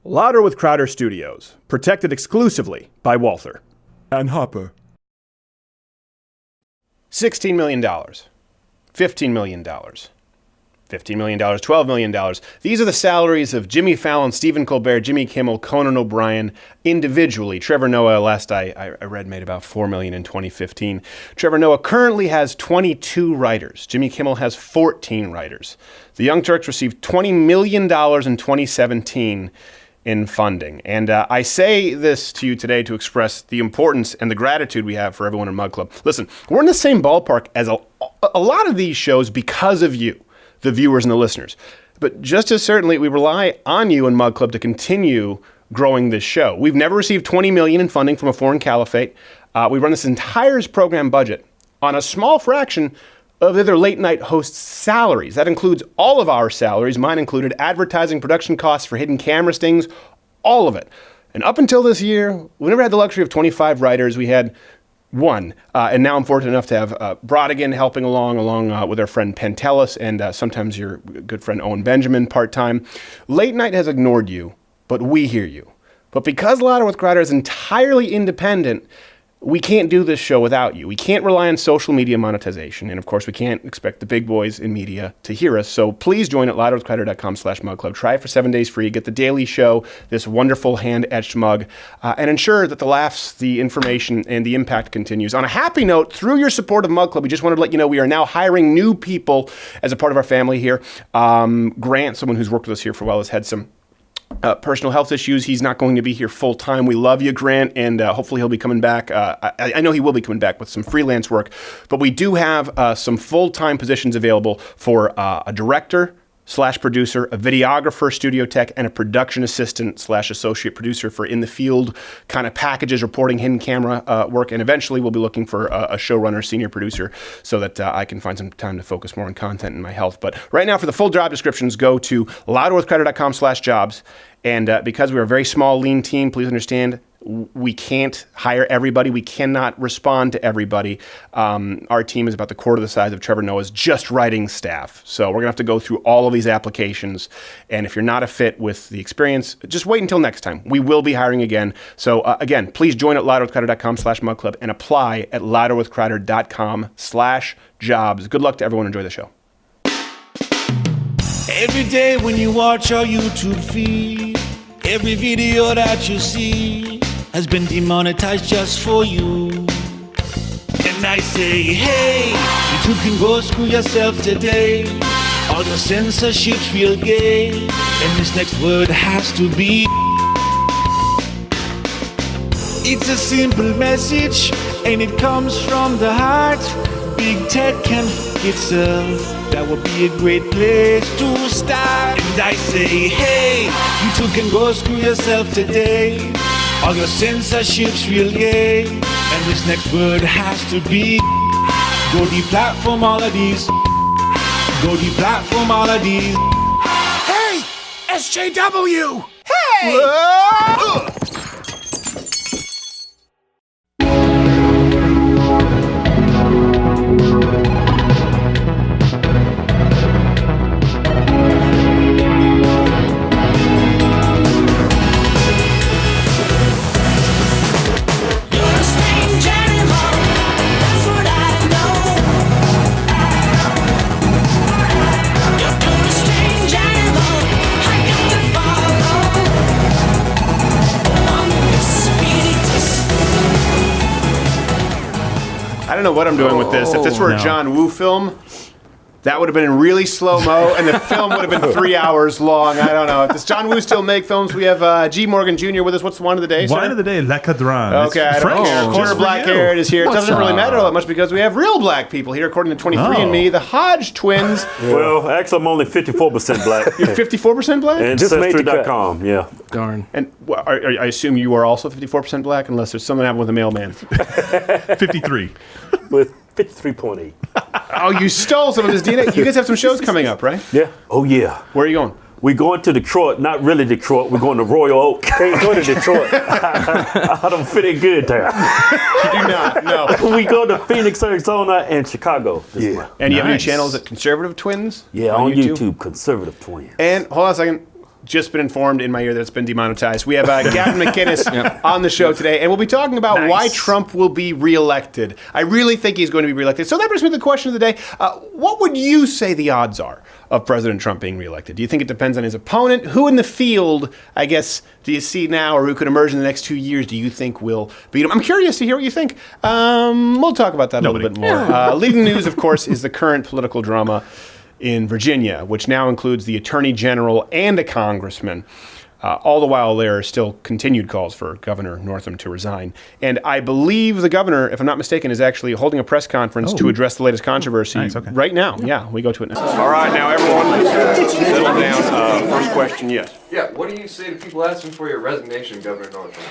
Louder with Crowder Studios, protected exclusively by Walther. And Hopper. $16 million, $15 million, $15 million, $12 million. These are the salaries of Jimmy Fallon, Stephen Colbert, Jimmy Kimmel, Conan O'Brien individually. Trevor Noah, last I read, made about $4 million in 2015. Trevor Noah currently has 22 writers. Jimmy Kimmel has 14 writers. The Young Turks received $20 million in 2017 in funding. And I say this to you today to express the importance and the gratitude we have for everyone in Mug Club. Listen, we're in the same ballpark as a lot of these shows because of you, the viewers and the listeners. But just as certainly, we rely on you in Mug Club to continue growing this show. We've never received $20 million in funding from a foreign caliphate. We run this entire program budget on a small fraction of the other late-night hosts' salaries. That includes all of our salaries, mine included, advertising, production costs for hidden camera stings, all of it. And up until this year, we never had the luxury of 25 writers. We had one. And now I'm fortunate enough to have Brodigan helping along with our friend Pentelis and sometimes your good friend Owen Benjamin part-time. Late Night has ignored you, but we hear you. But because Louder with Crowder is entirely independent, we can't do this show without you. We can't rely on social media monetization. And of course, we can't expect the big boys in media to hear us. So please join at louderwithcrowder.com/mugclub. Try it for 7 days free. Get the daily show, this wonderful hand-etched mug, and ensure that the laughs, the information, and the impact continues. On a happy note, through your support of Mug Club, we just wanted to let you know we are now hiring new people as a part of our family here. Grant, someone who's worked with us here for a while, has had some personal health issues. He's not going to be here full time. We love you, Grant, and hopefully he'll be coming back. I know he will be coming back with some freelance work, but we do have some full-time positions available for a director / producer, a videographer, studio tech, and a production assistant / associate producer for in the field kind of packages, reporting, hidden camera work, and eventually we'll be looking for a showrunner, senior producer, so that I can find some time to focus more on content and my health. But right now, for the full job descriptions, go to louderwithcrowder.com/jobs. And because we're a very small, lean team, please understand, we can't hire everybody. We cannot respond to everybody. Our team is about the quarter the size of Trevor Noah's just writing staff. So we're going to have to go through all of these applications. And if you're not a fit with the experience, just wait until next time. We will be hiring again. So again, please join at louderwithcrowder.com/mugclub and apply at louderwithcrowder.com/jobs. Good luck to everyone. Enjoy the show. Every day when you watch our YouTube feed, every video that you see has been demonetized just for you. And I say, hey, YouTube can go screw yourself today. All your censorship's real gay, and this next word has to be. It's a simple message, and it comes from the heart. Big tech can f*** itself. That would be a great place to start. And I say, hey, you too can go screw yourself today. All your censorship's real gay, and this next word has to be. Go deplatform all of these. Go deplatform all of these. Hey, SJW! Hey! I don't know what I'm doing with this. If this were a John Woo film, that would have been in really slow-mo, and the film would have been 3 hours long. I don't know. Does John Woo still make films? We have G. Morgan Jr. with us. What's the wine of the day, sir? Wine of the day, Le Cadran. Okay, I don't care. Quarter black-haired is here. It doesn't really matter all that much because we have real black people here, according to 23andMe, the Hodgetwins. Yeah. Well, actually, I'm only 54% black. You're 54% black? And Ancestry.com, yeah. Darn. And I assume you are also 54% black, unless there's something happened with a mailman. 53. With 53.8. Oh, you stole some of his DNA. You guys have some shows coming up, right? Yeah. Oh, yeah. Where are you going? We're going to Detroit. Not really Detroit. We're going to Royal Oak. Can't go to Detroit. I don't fit in good there. You do not, no. We go to Phoenix, Arizona, and Chicago this month. And you have any channels at Conservative Twins? Yeah, on YouTube, Conservative Twins. And hold on a second. just been informed in my ear that it's been demonetized. We have Gavin McInnes on the show today, and we'll be talking about why Trump will be reelected. I really think he's going to be reelected. So that brings me to the question of the day. What would you say the odds are of President Trump being reelected? Do you think it depends on his opponent? Who in the field, I guess, do you see now, or who could emerge in the next 2 years, do you think will beat him? I'm curious to hear what you think. We'll talk about that a little bit more. Leading news, of course, is the current political drama in Virginia, which now includes the attorney general and a congressman. All the while, there are still continued calls for Governor Northam to resign. And I believe the governor, if I'm not mistaken, is actually holding a press conference to address the latest controversy right now. Yeah, we go to it now. All right, now everyone, settle down. First question, yes. Yeah, what do you say to people asking for your resignation, Governor Northam?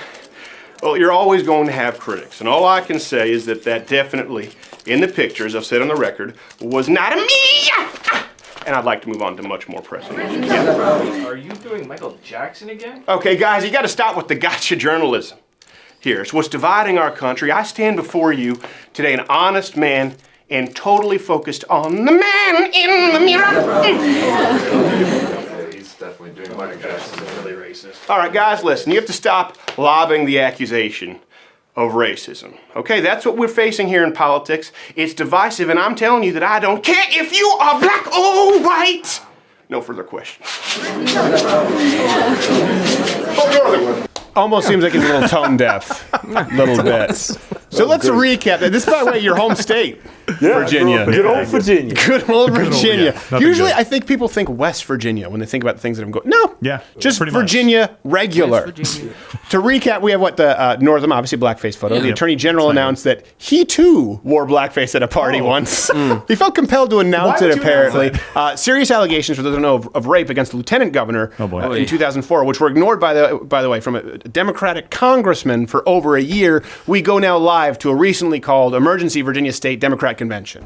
Well, you're always going to have critics. And all I can say is that definitely, in the pictures, I've said on the record, was not a me. And I'd like to move on to much more pressing issues. Are you doing Michael Jackson again? Okay, guys, you got to stop with the gotcha journalism. Here, it's what's dividing our country. I stand before you today, an honest man, and totally focused on the man in the mirror. Yeah, he's definitely doing Michael Jackson. Really racist. All right, guys, listen. You have to stop lobbing the accusation of racism. Okay, that's what we're facing here in politics. It's divisive, and I'm telling you that I don't care if you are black or white. No further questions. Almost seems like he's a little tone deaf. Little bit. So let's recap. This is, by the way, your home state, Virginia. Good old Virginia. Good old Virginia. Usually, I think people think West Virginia when they think about the things that have gone. No. Yeah. Just pretty much. Virginia regular. To recap, we have the Northam, obviously blackface photo. The Attorney General announced that he too wore blackface at a party once. He felt compelled to announce it, apparently. Serious allegations, for those who don't know, of rape against the lieutenant governor in 2004, which were ignored, by the way, from a Democratic congressman for over a year. We go now live to a recently called Emergency Virginia State Democrat Convention.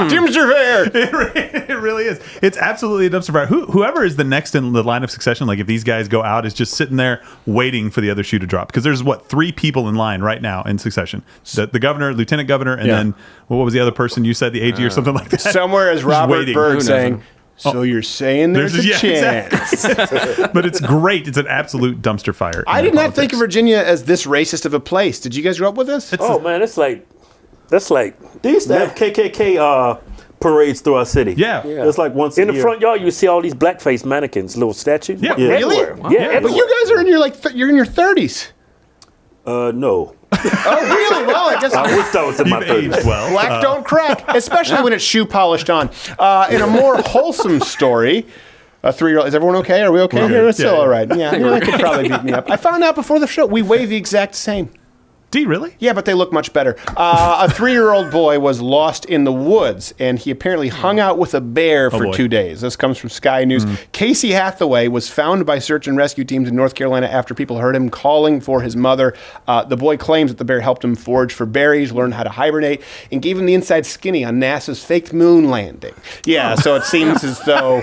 Jim Surveyor. It really is. It's absolutely a dumpster fire. Whoever is the next in the line of succession, like if these guys go out, is just sitting there waiting for the other shoe to drop. Because there's, 3 people in line right now in succession. The governor, lieutenant governor, and then what was the other person you said, the AG or something like that? Somewhere is Robert Byrd saying, so you're saying there's a chance. Exactly. But it's great. It's an absolute dumpster fire. I did not think of Virginia as this racist of a place. Did you guys grow up with this? Man, that's like they used to have KKK parades through our city. Yeah. It's like once in the front yard. You see all these blackface mannequins, little statues. Yeah, really? Yeah, but you guys are in your you're in your 30s. No. Oh, really? Well, I guess I wish I was in my 30s. Aged well. black don't crack, especially when it's shoe polished on. In a more wholesome story, a 3-year-old. Is everyone okay? Are we okay here? It's still all right. Yeah, that could probably beat me up. I found out before the show we weigh the exact same. Do you really? Yeah, but they look much better. A 3-year-old boy was lost in the woods, and he apparently hung out with a bear for 2 days. This comes from Sky News. Casey Hathaway was found by search and rescue teams in North Carolina after people heard him calling for his mother. The boy claims that the bear helped him forage for berries, learn how to hibernate, and gave him the inside skinny on NASA's faked moon landing. Yeah, so it seems as though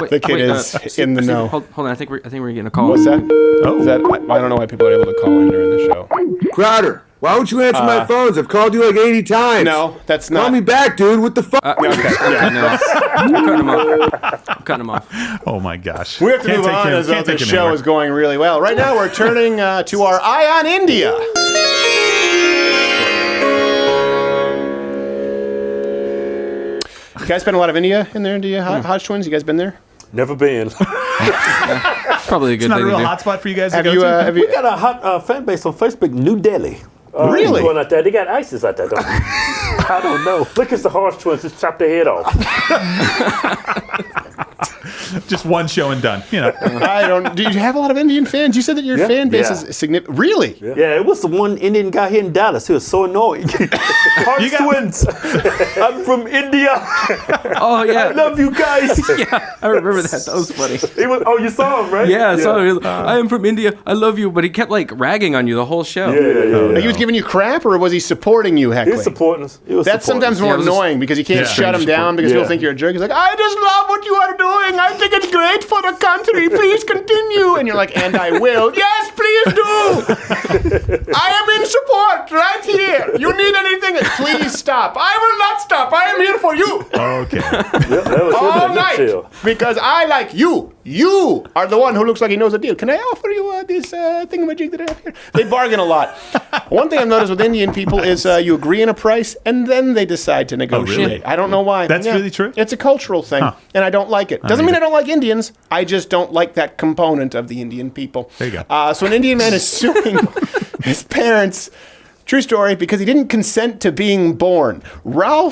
the kid is in the know. Hold on, I think we're getting a call. What's that? Is that? I don't know why people are able to call in during the show. Crowder, why won't you answer my phones? I've called you like 80 times. No, that's not. Call me back, dude. What the fuck? Okay. Yeah, No, I'm cutting him off. Oh my gosh. We have to move on as though the show is going really well. Right now, we're turning to our eye on India. You guys spend a lot of India in there, India? Hodgetwins, you guys been there? Never been. Probably a good It's not thing a real to do. hot spot for you guys to Have go you? to? We got a hot fan base on Facebook, New Delhi. Really? Going out there. They got ISIS out there, don't they? I don't know. Look, it's the Hodgetwins. Just chop their head off. Just one show and done. You know. I don't. Do you have a lot of Indian fans? You said that your fan base is significant. Really? Yeah, it was the one Indian guy here in Dallas who was so annoying. Hodgetwins. I'm from India. Oh yeah, I love you guys. yeah, I remember that. That was funny. You saw him, right? Yeah, I saw him. I am from India. I love you, but he kept ragging on you the whole show. Yeah. He was giving you crap, or was he supporting you heckling? He's supporting us. That's sometimes more Yeah, it was annoying because you can't shut him down because people think you're a jerk. He's like, I just love what you are doing. I think it's great for the country. Please continue. And you're like, and I will. Yes, please do. I am in support right here. You need anything? Please stop. I will not stop. I am here for you. Okay. That was All in a night. nutshell. Because I like you. You are the one who looks like he knows a deal. Can I offer you this thingamajig that I have here? They bargain a lot. One thing I've noticed with Indian people is you agree on a price and then they decide to negotiate. really? I don't know why. That's really true? It's a cultural thing, and I don't like it. Doesn't mean I don't like Indians. I just don't like that component of the Indian people. There you go. So an Indian man is suing his parents. True story, because he didn't consent to being born. Raphael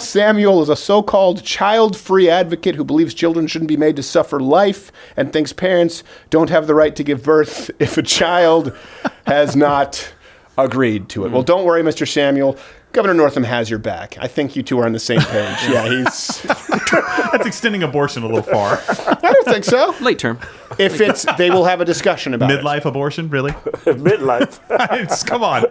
Samuel is a so-called child-free advocate who believes children shouldn't be made to suffer life and thinks parents don't have the right to give birth if a child has not agreed to it. Well, don't worry, Mr. Samuel. Governor Northam has your back. I think you two are on the same page. Yeah, he's... That's extending abortion a little far. I don't think so. Late term. If it's... They will have a discussion about it. Midlife abortion, really? Midlife. Come on.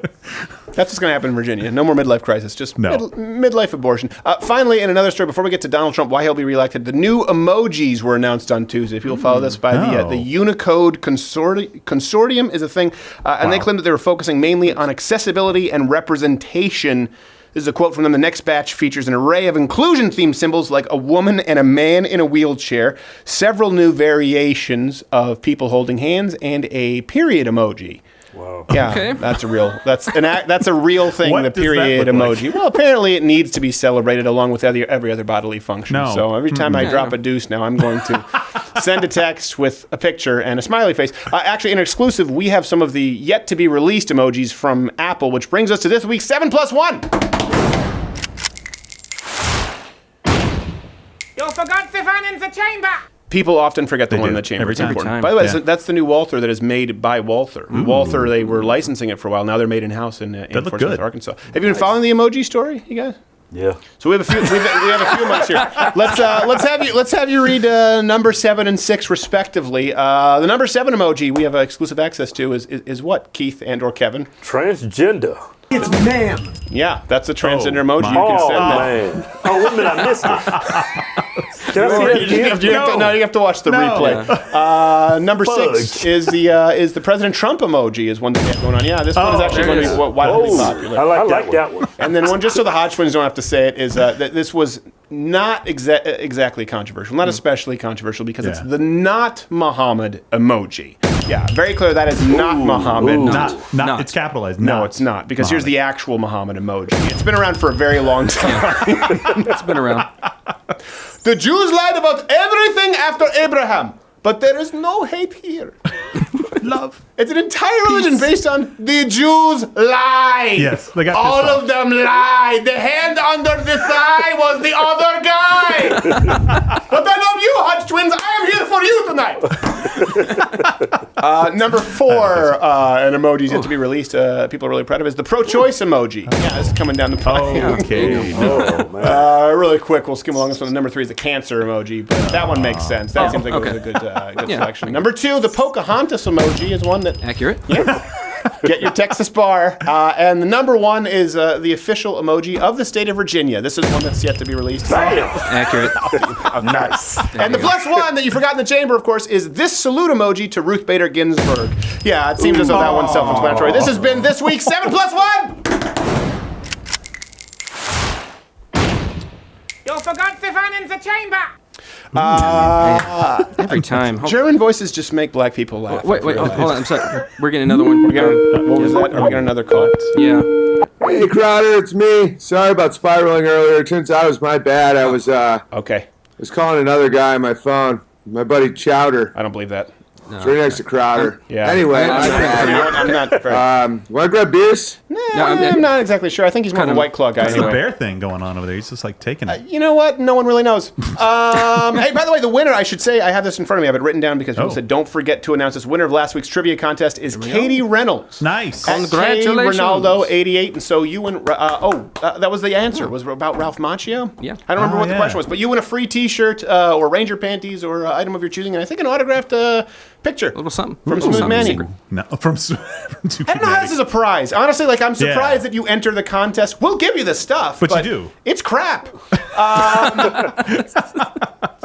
That's what's going to happen in Virginia. No more midlife crisis, just No. midlife abortion. Finally, in another story, before we get to Donald Trump, why he'll be reelected, the new emojis were announced on Tuesday. People follow this by the Unicode Consortium is a thing, and they claim that they were focusing mainly on accessibility and representation. This is a quote from them. The next batch features an array of inclusion-themed symbols like a woman and a man in a wheelchair, several new variations of people holding hands, and a period emoji. Wow. Yeah, Okay. that's a real thing. What The does that period look like? emoji. Well, apparently it needs to be celebrated along with every other bodily function. No. So every time I drop a deuce now, I'm going to send a text with a picture and a smiley face. Actually, in exclusive, we have some of the yet to be released emojis from Apple, which brings us to this week's 7+1. You forgot the fan in the chamber! People often forget the They one do. in the chamber. Every It's time. important. Every time. By the way, Yeah. that's the new Walther that is made by Walther. Walther, they were licensing it for a while. Now they're made in-house in look Fort good. Smith, Arkansas. Have you been following the emoji story, you guys? Yeah. So we have a few. We have a few amongst here. Let's have you read number 7 and 6 respectively. The number 7 emoji we have exclusive access to is what, Keith and or Kevin? Transgender. It's ma'am. Yeah, that's a transgender Oh, emoji. my You can Oh, send that. man. Oh, wait a minute. I missed it. Can I see that again? You have to watch the replay. Number 6 is the President Trump emoji is one that they have going on. Yeah, this one is actually going to be wildly popular. I like that one. And then one, just so the Hodgetwins don't have to say it, is that this was not exactly controversial, not especially controversial, because it's the not Muhammad emoji. Yeah, very clear that is not Muhammad. Not. It's capitalized. No, it's not, because here's the actual Muhammad emoji. It's been around for a very long time. It's been around. The Jews lied about everything after Abraham, but there is no hate here. Love. It's an entire religion based on the Jews lie. Yes, they got all pissed off. of them lied. The hand under the thigh was the other guy. But I love you, Hodgetwins. I am here for you tonight. Number 4, an emoji yet to be released. People are really proud of is the pro-choice emoji. Yeah, this is coming down the pipe. Okay. Oh, man. Really quick, we'll skim along this one. Number 3 is the cancer emoji, but that one makes sense. That seems like it was a good selection. Number 2, the Pocahontas emoji is one that Accurate. get your Texas bar. And the number 1 is the official emoji of the state of Virginia. This is one that's yet to be released. Accurate. Nice. And the +1 that you forgot in the chamber, of course, is this salute emoji to Ruth Bader Ginsburg. Yeah, it seems as though that one's self-explanatory. This has been this week's 7+1. You forgot the fan in the chamber! Every time. German voices just make black people laugh. Wait, hold on. I'm sorry. We're getting another one. What was that? Are we getting another call? Yeah. Hey, Crowder, it's me. Sorry about spiraling earlier. Turns out it was my bad. I Okay, was calling another guy on my phone. My buddy Chowder. I don't believe that. It's right next to Crowder. Yeah. Anyway, I'm not very... want to grab beers? I'm not exactly sure. I think he's more of a White Claw guy What's the anyway. bear thing going on over there? He's just like taking it. You know what? No one really knows. Hey, by the way, the winner, I should say, I have this in front of me. I have it written down because people said, don't forget to announce this. Winner of last week's trivia contest is Katie Reynolds. Nice. Congratulations. Ronaldo, 88. And so you win. That was the answer. Was it about Ralph Macchio? Yeah. I don't remember what the yeah. question was, but you win a free T-shirt or Ranger panties or item of your choosing, and I think an autographed picture. A little something. From Little Smooth something Manny. secret. No, from I don't know how this is a prize. Honestly, like, I'm surprised that you enter the contest. We'll give you the stuff. But you do. It's crap.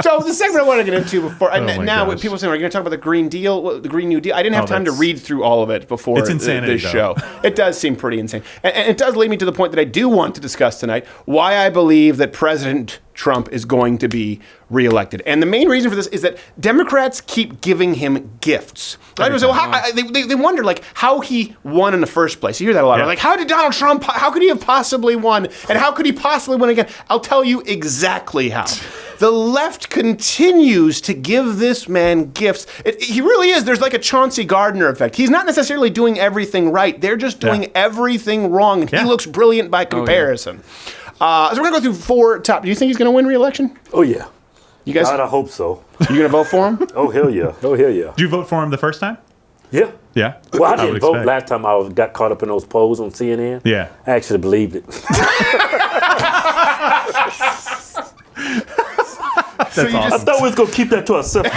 So the segment I want to get into before, and my now when gosh. people say, are you going to talk about the Green Deal, the Green New Deal? I didn't have time to that's- read through all of it before It's insanity, this show. It does seem pretty insane. And it does lead me to the point that I do want to discuss tonight, why I believe that President Trump is going to be reelected. And the main reason for this is that Democrats keep giving him gifts. They wonder, like, how he won in the first place. You hear that a lot. Yeah. Like, how did Donald Trump, how could he have possibly won? And how could he possibly win again? I'll tell you exactly how. The left continues to give this man gifts. He really is. There's like a Chauncey Gardner effect. He's not necessarily doing everything right. They're just doing everything wrong. And he looks brilliant by comparison. So we're going to go through 4 top. Do you think he's going to win re-election? Oh, yeah. You guys, God, I hope so. you going to vote for him? Oh, hell yeah. Oh, hell yeah. Did you vote for him the first time? Yeah. Yeah. Well, I would didn't vote expect. last time I got caught up in those polls on CNN. Yeah. I actually believed it. That's I awesome. thought we was going to keep that to ourselves.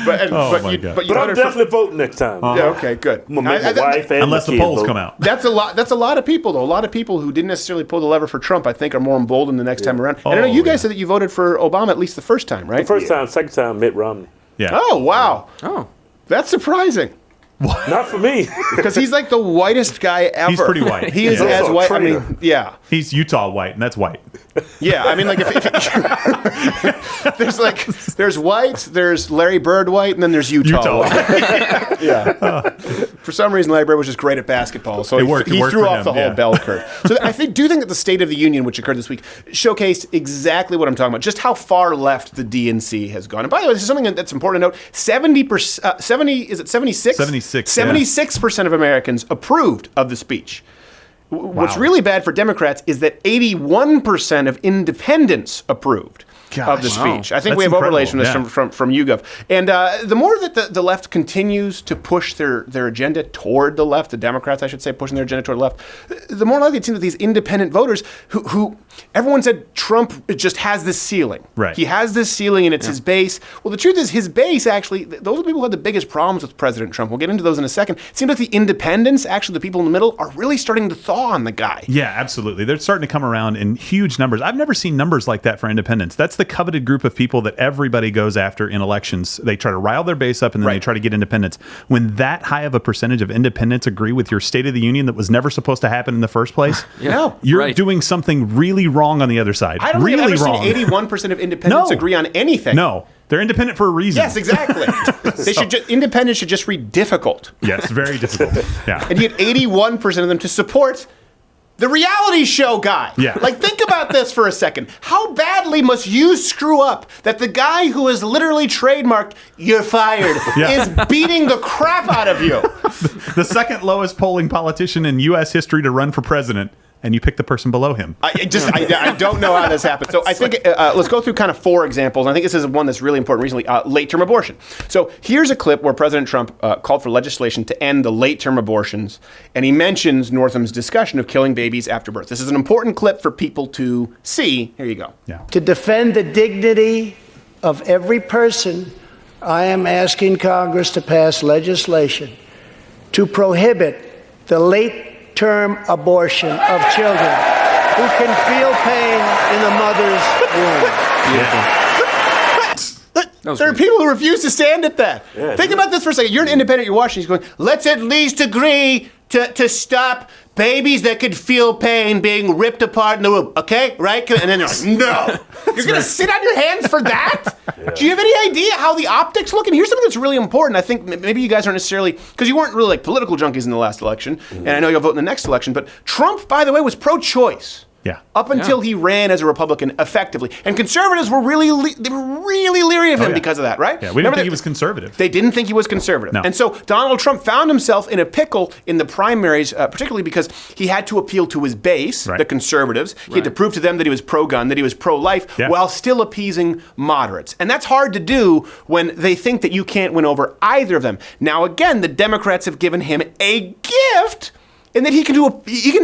But my God. But you But I'm voted for. definitely voting next time. Yeah, okay, good. I'm going to make my wife and Unless my the kids polls vote. come out. That's a lot. That's a lot of people, though. A lot of people who didn't necessarily pull the lever for Trump, I think, are more emboldened the next time around. And I know you guys said that you voted for Obama at least the first time, right? First time, second time, Mitt Romney. Yeah. Oh wow. Oh. That's surprising. Not for me. Because he's like the whitest guy ever. He's pretty white. He is Yeah. as Also a white. I mean, traitor. yeah. He's Utah white, and that's white. Yeah, I mean, like if there's white, there's Larry Bird white, and then there's Utah white. Yeah. For some reason, Larry Bird was just great at basketball, so It worked he for threw off him, the whole yeah. bell curve. So I do think that the State of the Union, which occurred this week, showcased exactly what I'm talking about, just how far left the DNC has gone. And by the way, this is something that's important to note: 70%, 76%, 76% of Americans approved of the speech. What's really bad for Democrats is that 81% of independents approved of the speech. I think That's we have overlays from this incredible, from YouGov. And the more that the left continues to push their agenda toward the left, the Democrats, I should say, pushing their agenda toward the left, the more likely it seems that these independent voters who everyone said Trump just has this ceiling. Right. He has this ceiling and it's his base. Well, the truth is his base, actually, those are the people who had the biggest problems with President Trump. We'll get into those in a second. It seems like the independents, actually the people in the middle, are really starting to thaw on the guy. Yeah, absolutely. They're starting to come around in huge numbers. I've never seen numbers like that for independents. That's the coveted group of people that everybody goes after in elections. They try to rile their base up and then they try to get independents. When that high of a percentage of independents agree with your State of the Union that was never supposed to happen in the first place, No. you're Right. doing something really wrong on the other side. I don't really think I've ever wrong. seen 81% of independents No. agree on anything. No, they're independent for a reason. Yes, exactly. Independents should just read difficult. Yes, very difficult. Yeah. And you get 81% of them to support the reality show guy. Yeah. Like, think about this for a second. How badly must you screw up that the guy who is literally trademarked, "You're fired," is beating the crap out of you? The second lowest polling politician in U.S. history to run for president, and you pick the person below him. I don't know how this happened. So I think let's go through kind of 4 examples. I think this is one that's really important recently, late-term abortion. So here's a clip where President Trump called for legislation to end the late-term abortions, and he mentions Northam's discussion of killing babies after birth. This is an important clip for people to see. Here you go. Yeah. To defend the dignity of every person, I am asking Congress to pass legislation to prohibit the late-term abortion of children who can feel pain in the mother's womb. There are people who refuse to stand at that. Think about this for a second. You're an independent, you're watching, he's going, let's at least agree to stop babies that could feel pain being ripped apart in the womb, okay? Right? And then they're like, no. You're going to sit on your hands for that? Do you have any idea how the optics look? And here's something that's really important. I think maybe you guys aren't necessarily, because you weren't really like political junkies in the last election, and I know you'll vote in the next election, but Trump, by the way, was pro-choice. Yeah. Up until he ran as a Republican effectively. And conservatives were really leery of him because of that, right? Yeah, we didn't think he was conservative. They didn't think he was conservative. No. And so Donald Trump found himself in a pickle in the primaries, particularly because he had to appeal to his base, the conservatives. He had to prove to them that he was pro-gun, that he was pro-life, while still appeasing moderates. And that's hard to do when they think that you can't win over either of them. Now, again, the Democrats have given him a gift in that he can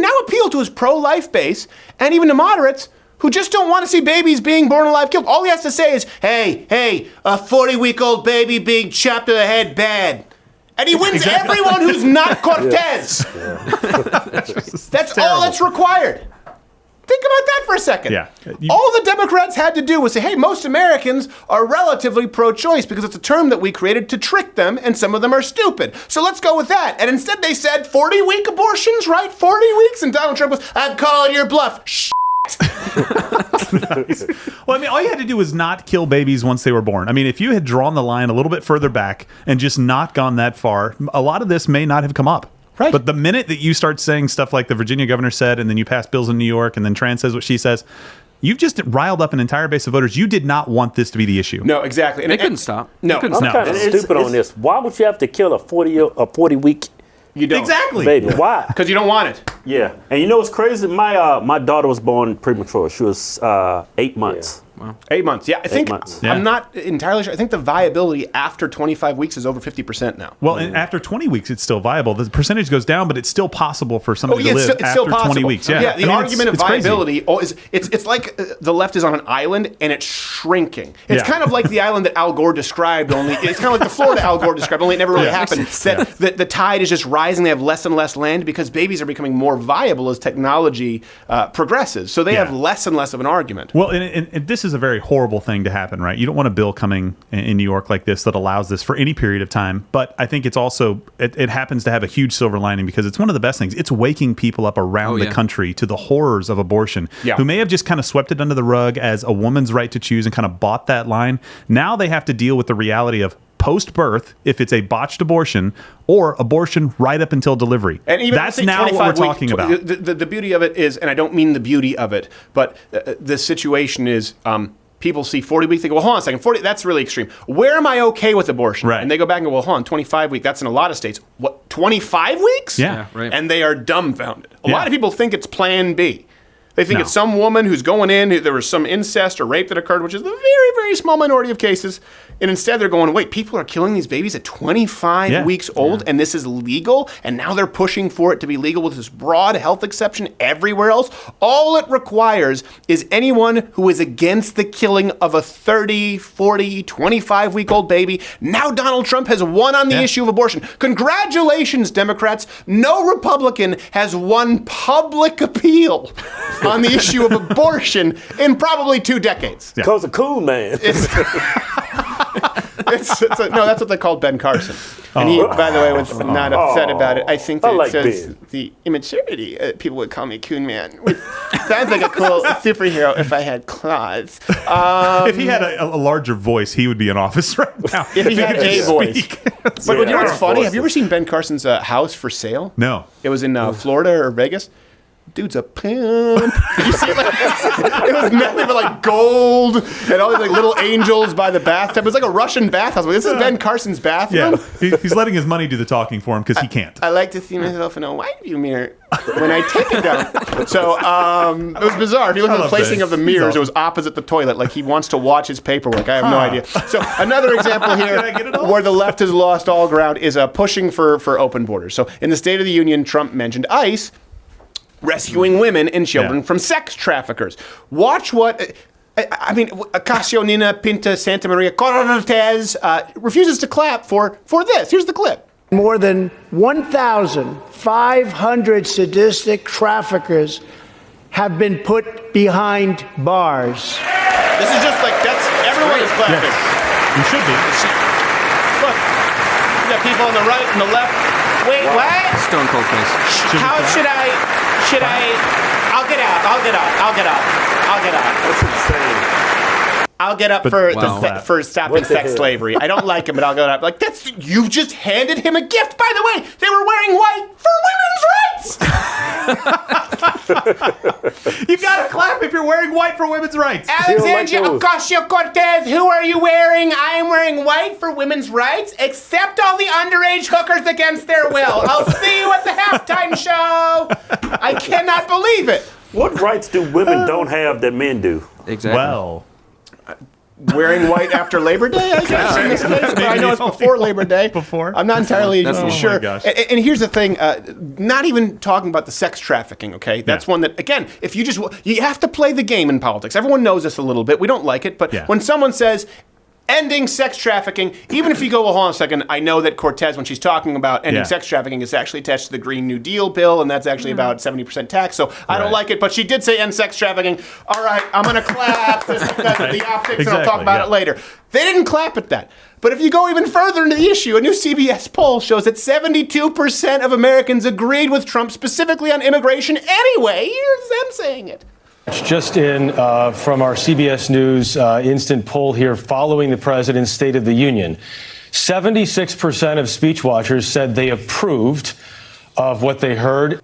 now appeal to his pro-life base and even to moderates who just don't want to see babies being born alive killed. All he has to say is, hey, a 40-week-old baby being chopped to the head, bad. And he wins everyone who's not Cortez. That's all that's required. Think about that for a second. Yeah. All the Democrats had to do was say, hey, most Americans are relatively pro-choice because it's a term that we created to trick them, and some of them are stupid. So let's go with that. And instead they said 40-week abortions, right? 40 weeks. And Donald Trump was, I'm calling your bluff. Well, I mean, all you had to do was not kill babies once they were born. I mean, if you had drawn the line a little bit further back and just not gone that far, a lot of this may not have come up. Right. But the minute that you start saying stuff like the Virginia governor said, and then you pass bills in New York, and then Tran says what she says, you've just riled up an entire base of voters. You did not want this to be the issue. No, exactly. They couldn't stop. No. They couldn't I'm stop. kind of stupid on this. Why would you have to kill a 40-week You don't. Exactly. baby? Why? Because you don't want it. Yeah. And you know what's crazy? My daughter was born premature. She was 8 months. 8 months. Yeah, I think months. Yeah. I'm not entirely sure. I think the viability after 25 weeks is over 50% now. Well, and after 20 weeks, it's still viable. The percentage goes down, but it's still possible for somebody to live it's after still possible. 20 weeks. Yeah, The argument of viability is it's like the left is on an island and it's shrinking. It's kind of like the island that Al Gore described. Only it's kind of like the Florida Al Gore described. Only it never really happened. That the tide is just rising. They have less and less land because babies are becoming more viable as technology progresses. So they have less and less of an argument. Well, and this is a very horrible thing to happen, right? You don't want a bill coming in New York like this that allows this for any period of time. But I think it's also, it happens to have a huge silver lining because it's one of the best things. It's waking people up around the country to the horrors of abortion, who may have just kind of swept it under the rug as a woman's right to choose and kind of bought that line. Now they have to deal with the reality of post-birth, if it's a botched abortion, or abortion right up until delivery. And even that's now what we're talking about. The beauty of it is, and I don't mean the beauty of it, but the situation is, people see 40 weeks, they go, well, hold on a second, 40, that's really extreme. Where am I okay with abortion? Right. And they go back and go, well, hold on, 25 weeks, that's in a lot of states. What, 25 weeks? Yeah, right. And they are dumbfounded. A Yeah. lot of people think it's Plan B. They think No. it's some woman who's going in, there was some incest or rape that occurred, which is the very, very small minority of cases. And instead they're going, wait, people are killing these babies at 25 weeks old, and this is legal? And now they're pushing for it to be legal with this broad health exception everywhere else? All it requires is anyone who is against the killing of a 30, 40, 25-week-old baby. Now Donald Trump has won on the issue of abortion. Congratulations, Democrats. No Republican has won public appeal on the issue of abortion in probably 2 decades. Because a cool man. No, that's what they called Ben Carson. And he, by the way, was not upset about it. I think that I like it says Ben. the immaturity. People would call me Coon Man. Which sounds like a cool superhero if I had claws. If he had a larger voice, he would be in office right now. If he had a voice. speak. But you know what's funny? Have you ever seen Ben Carson's house for sale? No. It was in Florida or Vegas. Dude's a pimp. You see, like, it was nothing but like gold and all these like little angels by the bathtub. It was like a Russian bathhouse. This is Ben Carson's bathroom. Yeah, he's letting his money do the talking for him because he can't. I like to see myself in a wide view mirror when I take it down. So it was bizarre. If you look at the placing of the mirrors, it was opposite the toilet. Like he wants to watch his paperwork. I have no idea. So another example here where the left has lost all ground is pushing for open borders. So in the State of the Union, Trump mentioned ICE rescuing women and children from sex traffickers. Watch what... I mean, Ocasio Nina Pinta Santa Maria Cortez refuses to clap for this. Here's the clip. More than 1,500 sadistic traffickers have been put behind bars. This is just like, that's, everyone is clapping. Yes. You should be. Look, you got people on the right and the left. Wait, what? Stone cold face. How should I, I'll get out. That's insane. I'll get up for stopping sex slavery. I don't like him, but I'll go up. Like, you've just handed him a gift. By the way, they were wearing white for women's rights. You gotta clap if you're wearing white for women's rights. Alexandria Ocasio-Cortez, who are you wearing? I am wearing white for women's rights. Accept all the underage hookers against their will. I'll see you at the halftime show. I cannot believe it. What rights do women don't have that men do? Exactly. Well, Wearing white after Labor Day, I guess, in this case. But I know it's before Labor Day. Before? I'm not entirely That's sure. Oh my gosh. And here's the thing, not even talking about the sex trafficking, okay? That's one that, again, if you have to play the game in politics. Everyone knows this a little bit. We don't like it. But when someone says, ending sex trafficking. Even if you go, well, hold on a second, I know that Cortez, when she's talking about ending sex trafficking, is actually attached to the Green New Deal bill, and that's actually about 70% tax, so I don't like it, but she did say end sex trafficking. All right, I'm going to clap just because of the optics, and I'll talk about it later. They didn't clap at that. But if you go even further into the issue, a new CBS poll shows that 72% of Americans agreed with Trump specifically on immigration anyway. Here's them saying it. Just in from our CBS News instant poll here following the president's State of the Union, 76% of speech watchers said they approved of what they heard.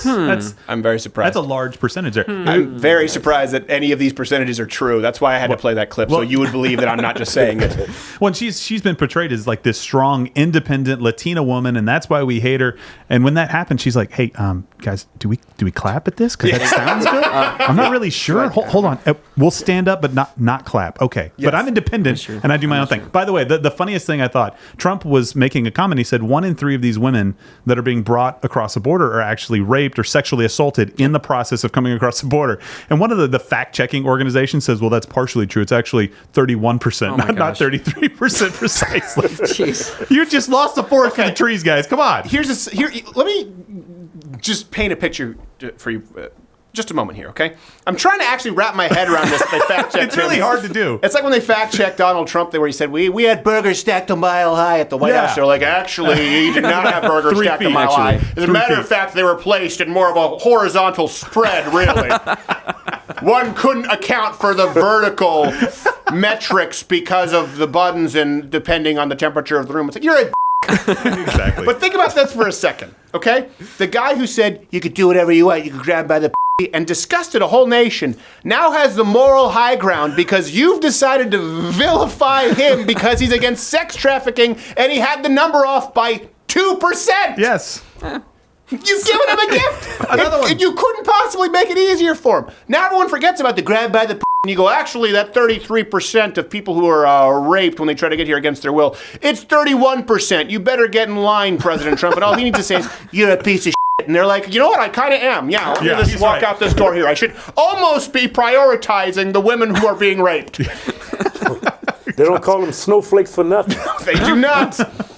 I'm very surprised. That's a large percentage there. I'm very surprised that any of these percentages are true. That's why I had to play that clip, so you would believe that I'm not just saying it. Well, she's been portrayed as like this strong, independent Latina woman, and that's why we hate her. And when that happens, she's like, "Hey, guys, do we clap at this? Because that sounds good. I'm not really sure. Hold on, we'll stand up, but not clap. Okay, but I'm independent and I do my own thing. By the way, the funniest thing I thought, Trump was making a comment. He said 1 in 3 of these women that are being brought across the border are actually raped or sexually assaulted in the process of coming across the border. And one of the fact-checking organizations says, well, that's partially true. It's actually 31%, not 33% precisely. Jeez. You just lost the forest for the trees, guys. Come on. Let me just paint a picture for you. Just a moment here, okay? I'm trying to actually wrap my head around this. They fact checked. It's really hard to do. It's like when they fact checked Donald Trump, where he said we had burgers stacked a mile high at the White House. They're like, actually, he did not have burgers stacked a mile high. As a matter of fact, they were placed in more of a horizontal spread. Really, one couldn't account for the vertical metrics because of the buttons and depending on the temperature of the room. It's like you're a exactly. But think about this for a second, okay? The guy who said you could do whatever you want, you could grab by the and disgusted a whole nation now has the moral high ground because you've decided to vilify him because he's against sex trafficking and he had the number off by 2%. Yes. You've given him a gift. Another one. And you couldn't possibly make it easier for him. Now everyone forgets about the grab by the and you go, actually, that 33% of people who are raped when they try to get here against their will, it's 31%. You better get in line, President Trump. And all he needs to say is, you're a piece of shit. And they're like, you know what? I kind of am. Yeah, let me just walk out this door here. I should almost be prioritizing the women who are being raped. They don't call them snowflakes for nothing. They do not.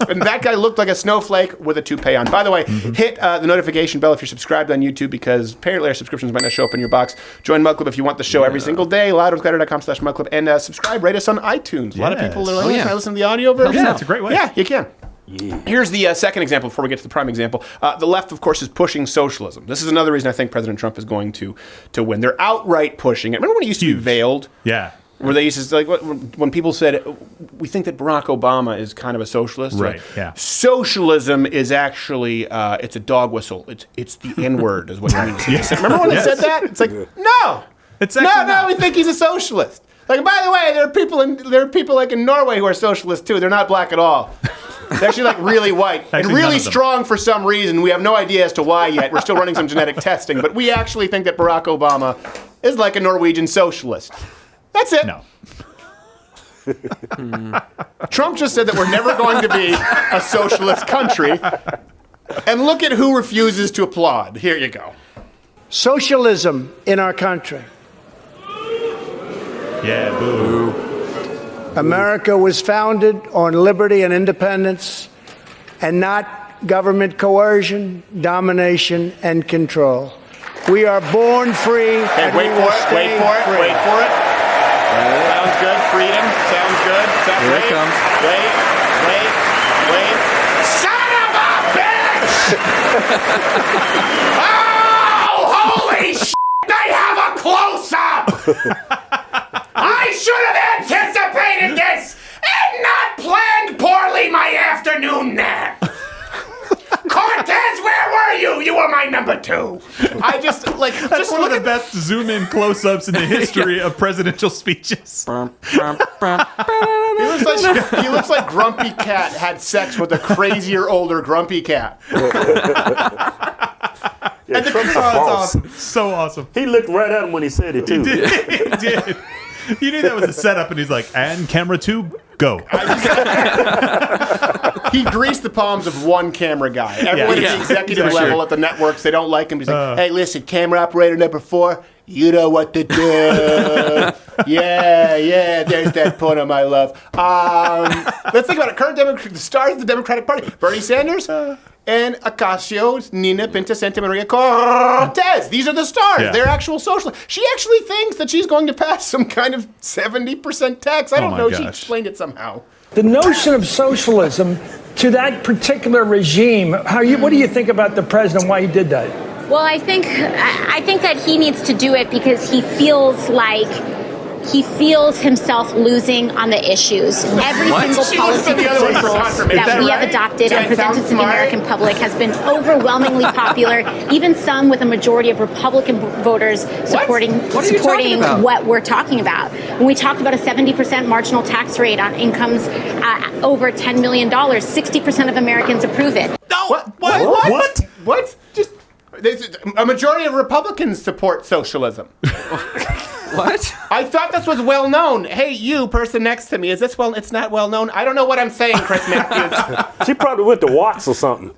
And that guy looked like a snowflake with a toupee on. By the way, hit the notification bell if you're subscribed on YouTube because apparently our subscriptions might not show up in your box. Join Mug Club if you want the show every single day. loudwithglider.com/Mug Club. And subscribe, rate us on iTunes. A lot of people are like, can I listen to the audio version? Yeah, that's a great way. Yeah, you can. Yeah. Here's the second example before we get to the prime example. The left, of course, is pushing socialism. This is another reason I think President Trump is going to win. They're outright pushing it. Remember when it used to be veiled? Yeah. Where they used to, like, when people said, we think that Barack Obama is kind of a socialist. Right, yeah. Socialism is actually, it's a dog whistle. It's the N-word is what it means. Yes. Remember when they said that? It's like, no. It's actually no, we think he's a socialist. Like, by the way, there are people like in Norway who are socialists too. They're not black at all. They're actually like really white and really strong for some reason. We have no idea as to why yet. We're still running some genetic testing, but we actually think that Barack Obama is like a Norwegian socialist. That's it. No. Trump just said that we're never going to be a socialist country. And look at who refuses to applaud. Here you go. Socialism in our country. Yeah, boo. America was founded on liberty and independence and not government coercion, domination, and control. We are born free. Hey, wait for it. Wait for it. Sounds good. Freedom. Sounds good. Here it comes. Wait. Son of a bitch! Oh, holy shit! They have a close-up! I should have anticipated this and not planned poorly my afternoon nap. Cortez, where were you? You were my number 2. I just like That's one of the best zoom in close-ups in the history of presidential speeches. He looks like Grumpy Cat had sex with a crazier, older Grumpy Cat. Yeah, Trump's a boss. Awesome. So awesome. He looked right at him when he said it, too. He did. You knew that was a setup, and he's like, and camera 2, go. He greased the palms of one camera guy. Everyone at the executive level at the networks, they don't like him. He's like, hey, listen, camera operator number 4, you know what to do. Yeah, there's that porno, my love. Let's think about it. Current the stars of the Democratic Party: Bernie Sanders and Ocasio, Nina Pinta Santa Maria Cortez. These are the stars. Yeah. They're actual socialists. She actually thinks that she's going to pass some kind of 70% tax. I don't know. She explained it somehow. The notion of socialism to that particular regime, what do you think about the president, why he did that? Well, I think that he needs to do it because he feels himself losing on the issues. Every single policy proposal that we have adopted and presented to the American public has been overwhelmingly popular, even some with a majority of Republican voters supporting what we're talking about. When we talked about a 70% marginal tax rate on incomes over $10 million, 60% of Americans approve it. No. What? Just a majority of Republicans support socialism. What? I thought this was well known. Hey, you person next to me, is this well? It's not well known. I don't know what I'm saying, Chris Matthews. She probably went to Watts or something.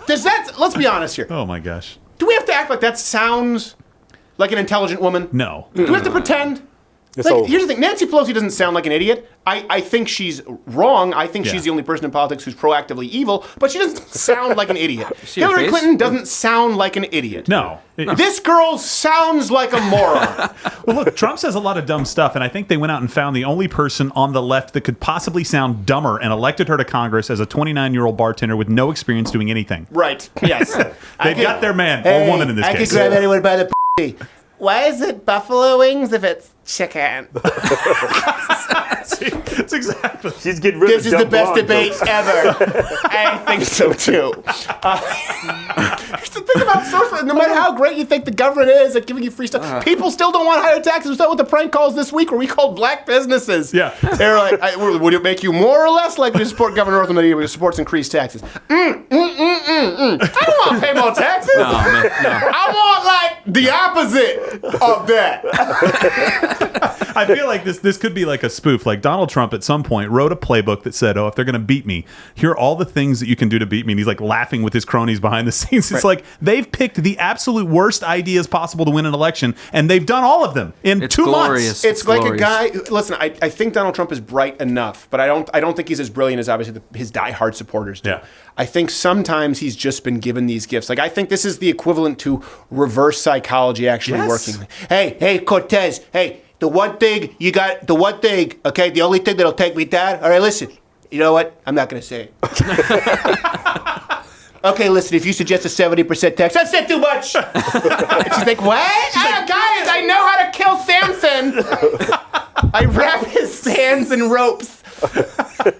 Let's be honest here. Oh my gosh. Do we have to act like that sounds like an intelligent woman? No. Do we have to pretend? Here's the thing. Nancy Pelosi doesn't sound like an idiot. I think she's wrong. I think she's the only person in politics who's proactively evil, but she doesn't sound like an idiot. Hillary Clinton doesn't sound like an idiot. No. This girl sounds like a moron. Well, look, Trump says a lot of dumb stuff, and I think they went out and found the only person on the left that could possibly sound dumber and elected her to Congress as a 29-year-old bartender with no experience doing anything. Right. Yes. They've got their man or woman in this case. I could grab anyone by the p***. Why is it buffalo wings if it's chicken? That's exactly. She's getting rid of This is the best debate ever. I think so too. Here's the thing about socialism: no matter how great you think the government is at giving you free stuff, people still don't want higher taxes. We saw with the prank calls this week where we called black businesses. Yeah, they're like, "Would it make you more or less likely to support Governor Northam that he supports increased taxes?" I don't want to pay more taxes. No. I want like the opposite of that. I feel like this could be like a spoof. Like Donald Trump at some point wrote a playbook that said, "Oh, if they're going to beat me, here are all the things that you can do to beat me." And he's like laughing with his cronies behind the scenes. It's like they've picked the absolute worst ideas possible to win an election, and they've done all of them in 2 months. It's like a guy. Listen, I think Donald Trump is bright enough, but I don't think he's as brilliant as obviously his diehard supporters do. Yeah. I think sometimes he's just been given these gifts. Like I think this is the equivalent to reverse psychology actually working. Hey, Cortez. Hey. The one thing, okay, the only thing that'll take me down, all right, listen, you know what? I'm not going to say it. Okay, listen, if you suggest a 70% tax, that's not too much. She's like, what? Guys, I know how to kill Samson. I wrap his hands in ropes.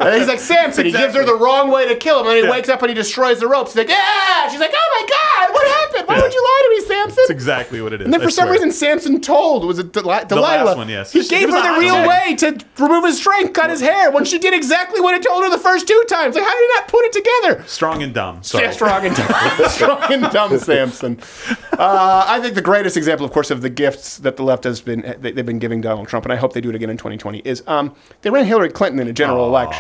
And he's like, Samson, he gives her the wrong way to kill him, and he wakes up and he destroys the ropes. He's like, yeah! She's like, oh my God, what happened? Why would you lie to me, Samson? That's exactly what it is. And then for some reason, Samson was it Delilah? The last one, yes. He gave her the real way to remove his strength, cut his hair, when she did exactly what he told her the first 2 times. Like, how did you not put it together? Strong and dumb. Sorry. Yeah, strong and dumb. Strong and dumb, Samson. I think the greatest example, of course, of the gifts that the left they've been giving Donald Trump, and I hope they do it again in 2020, is they ran Hillary Clinton in a general election.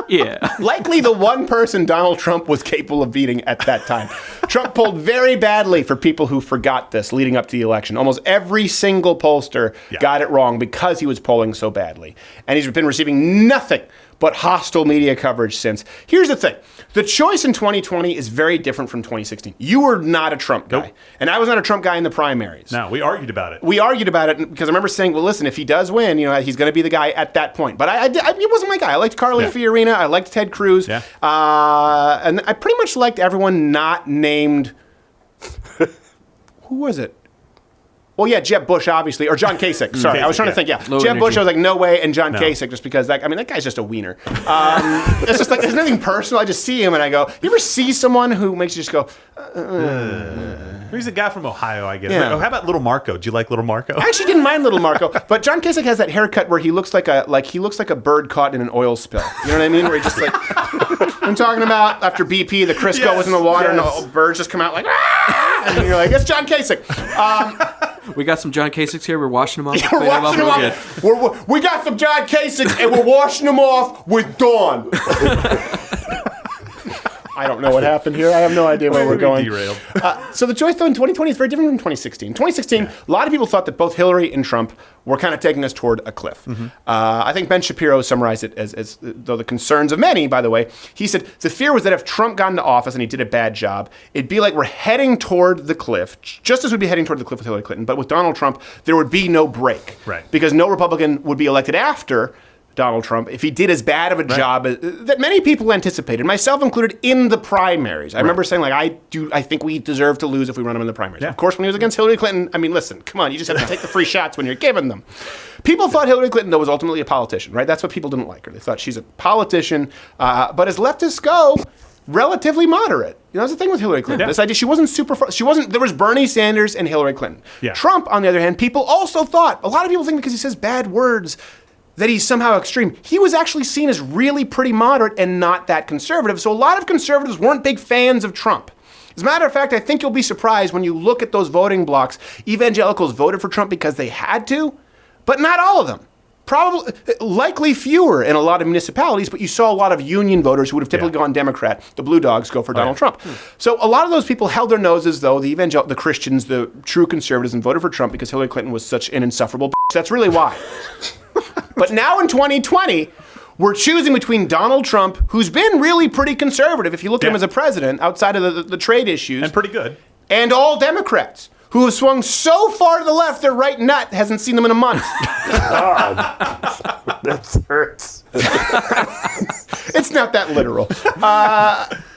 Yeah. Likely the one person Donald Trump was capable of beating at that time. Trump polled very badly for people who forgot this leading up to the election. Almost every single pollster got it wrong because he was polling so badly. And he's been receiving nothing but hostile media coverage since. Here's the thing. The choice in 2020 is very different from 2016. You were not a Trump guy. Nope. And I was not a Trump guy in the primaries. No, we argued about it. We argued about it because I remember saying, well, listen, if he does win, he's going to be the guy at that point. But it wasn't my guy. I liked Carly Fiorina. I liked Ted Cruz. Yeah. And I pretty much liked everyone not named... Who was it? Well, yeah, Jeb Bush, obviously, or John Kasich. Sorry, I was trying to think. Yeah, Low Jeb energy. Bush. I was like, no way, and John Kasich, just because that guy's just a wiener. It's just like there's nothing personal. I just see him and I go. You ever see someone who makes you just go? He's a guy from Ohio, I guess. Yeah. Oh, how about Little Marco? Do you like Little Marco? I actually didn't mind Little Marco, but John Kasich has that haircut where he looks like a bird caught in an oil spill. You know what I mean? Where he just like I'm talking about after BP, the Crisco was in the water and the birds just come out like and you're like, it's John Kasich. We got some John Kasichs here. We're washing them off. We're washing them off. We got some John Kasich, and we're washing them off with Dawn. I don't know what happened here. I have no idea where we're going. Derailed. So the choice, though, in 2020 is very different from 2016. 2016, a lot of people thought that both Hillary and Trump were kind of taking us toward a cliff. I think Ben Shapiro summarized it as though the concerns of many, by the way, he said the fear was that if Trump got into office and he did a bad job, it'd be like we're heading toward the cliff, just as we'd be heading toward the cliff with Hillary Clinton. But with Donald Trump, there would be no break. Right. Because no Republican would be elected after Donald Trump if he did as bad of a job that many people anticipated, myself included, in the primaries. I remember saying, like, I think we deserve to lose if we run him in the primaries. Yeah. Of course, when he was against Hillary Clinton, I mean, listen, come on, you just have to take the free shots when you're given them. People thought Hillary Clinton, though, was ultimately a politician, right? That's what people didn't like her. They thought she's a politician, but as leftists go, relatively moderate. You know, that's the thing with Hillary Clinton. Yeah. This idea, she wasn't there was Bernie Sanders and Hillary Clinton. Yeah. Trump, on the other hand, people also thought, a lot of people think because he says bad words, that he's somehow extreme. He was actually seen as really pretty moderate and not that conservative. So a lot of conservatives weren't big fans of Trump. As a matter of fact, I think you'll be surprised when you look at those voting blocks. Evangelicals voted for Trump because they had to, but not all of them. Probably, likely fewer in a lot of municipalities, but you saw a lot of union voters who would have typically gone Democrat. The Blue Dogs go for Donald Trump. So a lot of those people held their noses, though, the Christians, the true conservatives, and voted for Trump because Hillary Clinton was such an insufferable bitch. That's really why. But now in 2020, we're choosing between Donald Trump, who's been really pretty conservative, if you look at him as a president, outside of the trade issues. And pretty good. And all Democrats, who have swung so far to the left, their right nut hasn't seen them in a month. God, that hurts. It's not that literal.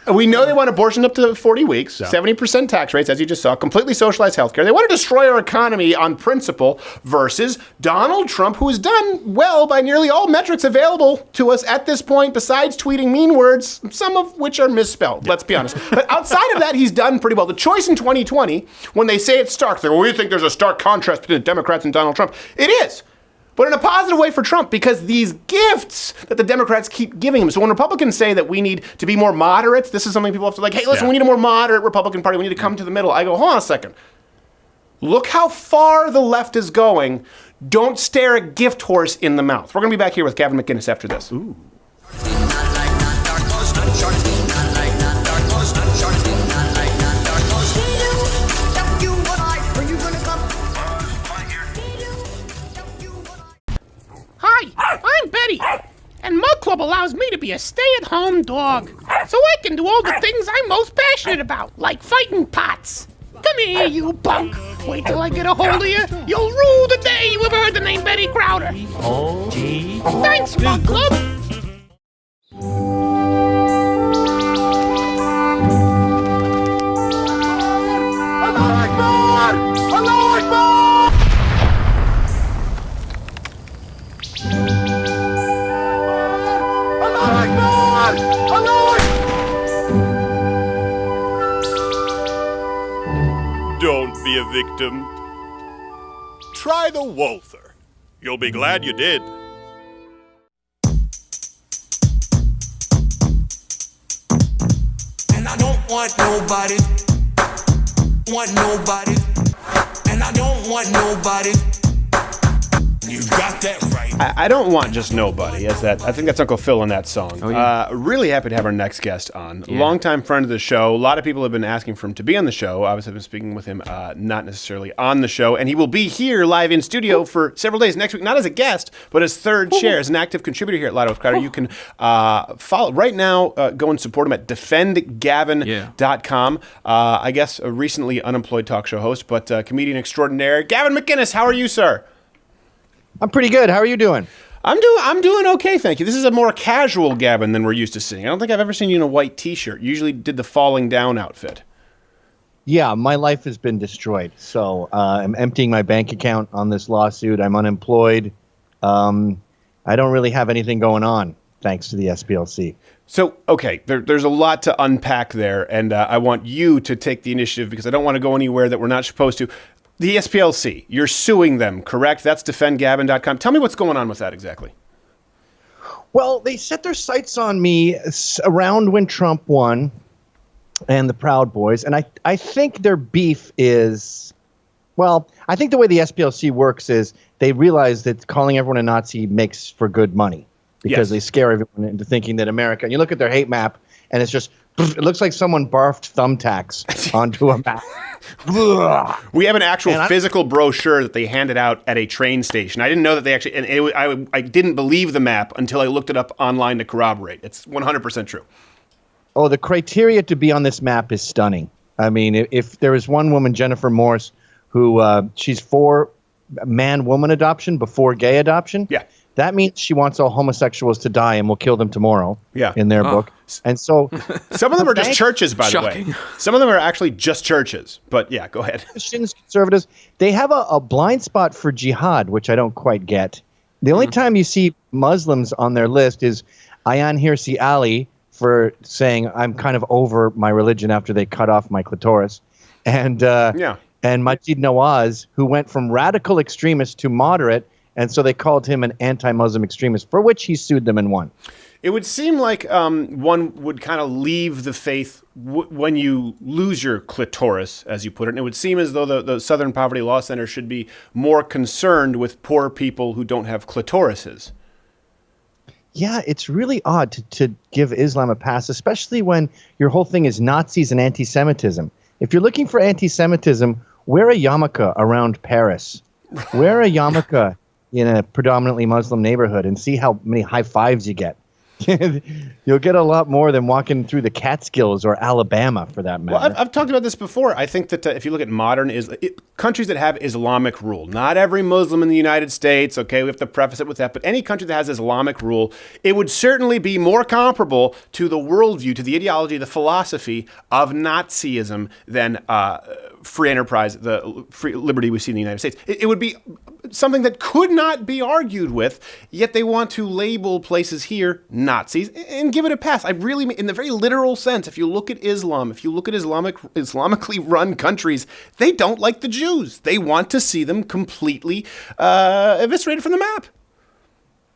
We know they want abortion up to 40 weeks, 70% tax rates, as you just saw, completely socialized healthcare. They want to destroy our economy on principle versus Donald Trump, who has done well by nearly all metrics available to us at this point, besides tweeting mean words, some of which are misspelled, let's be honest. But outside of that, he's done pretty well. The choice in 2020, when they say it's stark, they're, well, we think there's a stark contrast between the Democrats and Donald Trump. It is. But in a positive way for Trump, because these gifts that the Democrats keep giving him. So when Republicans say that we need to be more moderate, this is something people have to hey, listen, we need a more moderate Republican Party. We need to come to the middle. I go, hold on a second. Look how far the left is going. Don't stare a gift horse in the mouth. We're going to be back here with Gavin McInnes after this. Ooh. Hi, I'm Betty, and my club allows me to be a stay-at-home dog, so I can do all the things I'm most passionate about, like fighting pots. Come here, you punk. Wait till I get a hold of you. You'll rue the day you ever heard the name Betty Crowder. Oh, gee. Thanks, Mug Club. Don't be a victim. Try the Walther. You'll be glad you did. And I don't want nobody. And I don't want nobody. You got that right. I don't want just nobody. I think that's Uncle Phil in that song. Oh, yeah. Really happy to have our next guest on. Yeah. Longtime friend of the show. A lot of people have been asking for him to be on the show. Obviously, I've been speaking with him, not necessarily on the show. And he will be here live in studio for several days next week, not as a guest, but as third chair, as an active contributor here at Loud with Crowder. You can follow right now, go and support him at defendgavin.com. I guess a recently unemployed talk show host, but comedian extraordinaire. Gavin McInnes, how are you, sir? I'm pretty good. How are you doing? I'm doing okay, thank you. This is a more casual Gavin than we're used to seeing. I don't think I've ever seen you in a white T-shirt. You usually did the falling down outfit. Yeah, my life has been destroyed. So I'm emptying my bank account on this lawsuit. I'm unemployed. I don't really have anything going on, thanks to the SPLC. So, okay, there's a lot to unpack there, and I want you to take the initiative because I don't want to go anywhere that we're not supposed to. The SPLC, you're suing them, correct? That's defendgavin.com. Tell me what's going on with that exactly. Well, they set their sights on me around when Trump won and the Proud Boys. And I think their beef is, well, I think the way the SPLC works is they realize that calling everyone a Nazi makes for good money because they scare everyone into thinking that America, and you look at their hate map and it's just It looks like someone barfed thumbtacks onto a map. We have an actual physical brochure that they handed out at a train station. I didn't know that they actually, and I didn't believe the map until I looked it up online to corroborate. It's 100% true. Oh, the criteria to be on this map is stunning. I mean, if there is one woman, Jennifer Morse, who she's for man-woman adoption before gay adoption. Yeah. That means she wants all homosexuals to die and will kill them tomorrow. Yeah. In their book. And so some of them are just churches, by the way. Some of them are actually just churches. But yeah, go ahead. Christians, conservatives, they have a blind spot for jihad, which I don't quite get. The only time you see Muslims on their list is Ayaan Hirsi Ali for saying I'm kind of over my religion after they cut off my clitoris, and Majid Nawaz, who went from radical extremist to moderate, and so they called him an anti-Muslim extremist, for which he sued them and won. It would seem like one would kind of leave the faith when you lose your clitoris, as you put it. And it would seem as though the Southern Poverty Law Center should be more concerned with poor people who don't have clitorises. Yeah, it's really odd to give Islam a pass, especially when your whole thing is Nazis and anti-Semitism. If you're looking for anti-Semitism, wear a yarmulke around Paris. Wear a yarmulke in a predominantly Muslim neighborhood and see how many high fives you get. You'll get a lot more than walking through the Catskills or Alabama, for that matter. Well, I've talked about this before. I think that if you look at modern countries that have Islamic rule, not every Muslim in the United States, okay, we have to preface it with that, but any country that has Islamic rule, it would certainly be more comparable to the worldview, to the ideology, the philosophy of Nazism than free enterprise, the free liberty we see in the United States. It would be something that could not be argued with, yet they want to label places here Nazis and give it a pass. I really, in the very literal sense, if you look at Islam, if you look at Islamically run countries, they don't like the Jews. They want to see them completely eviscerated from the map.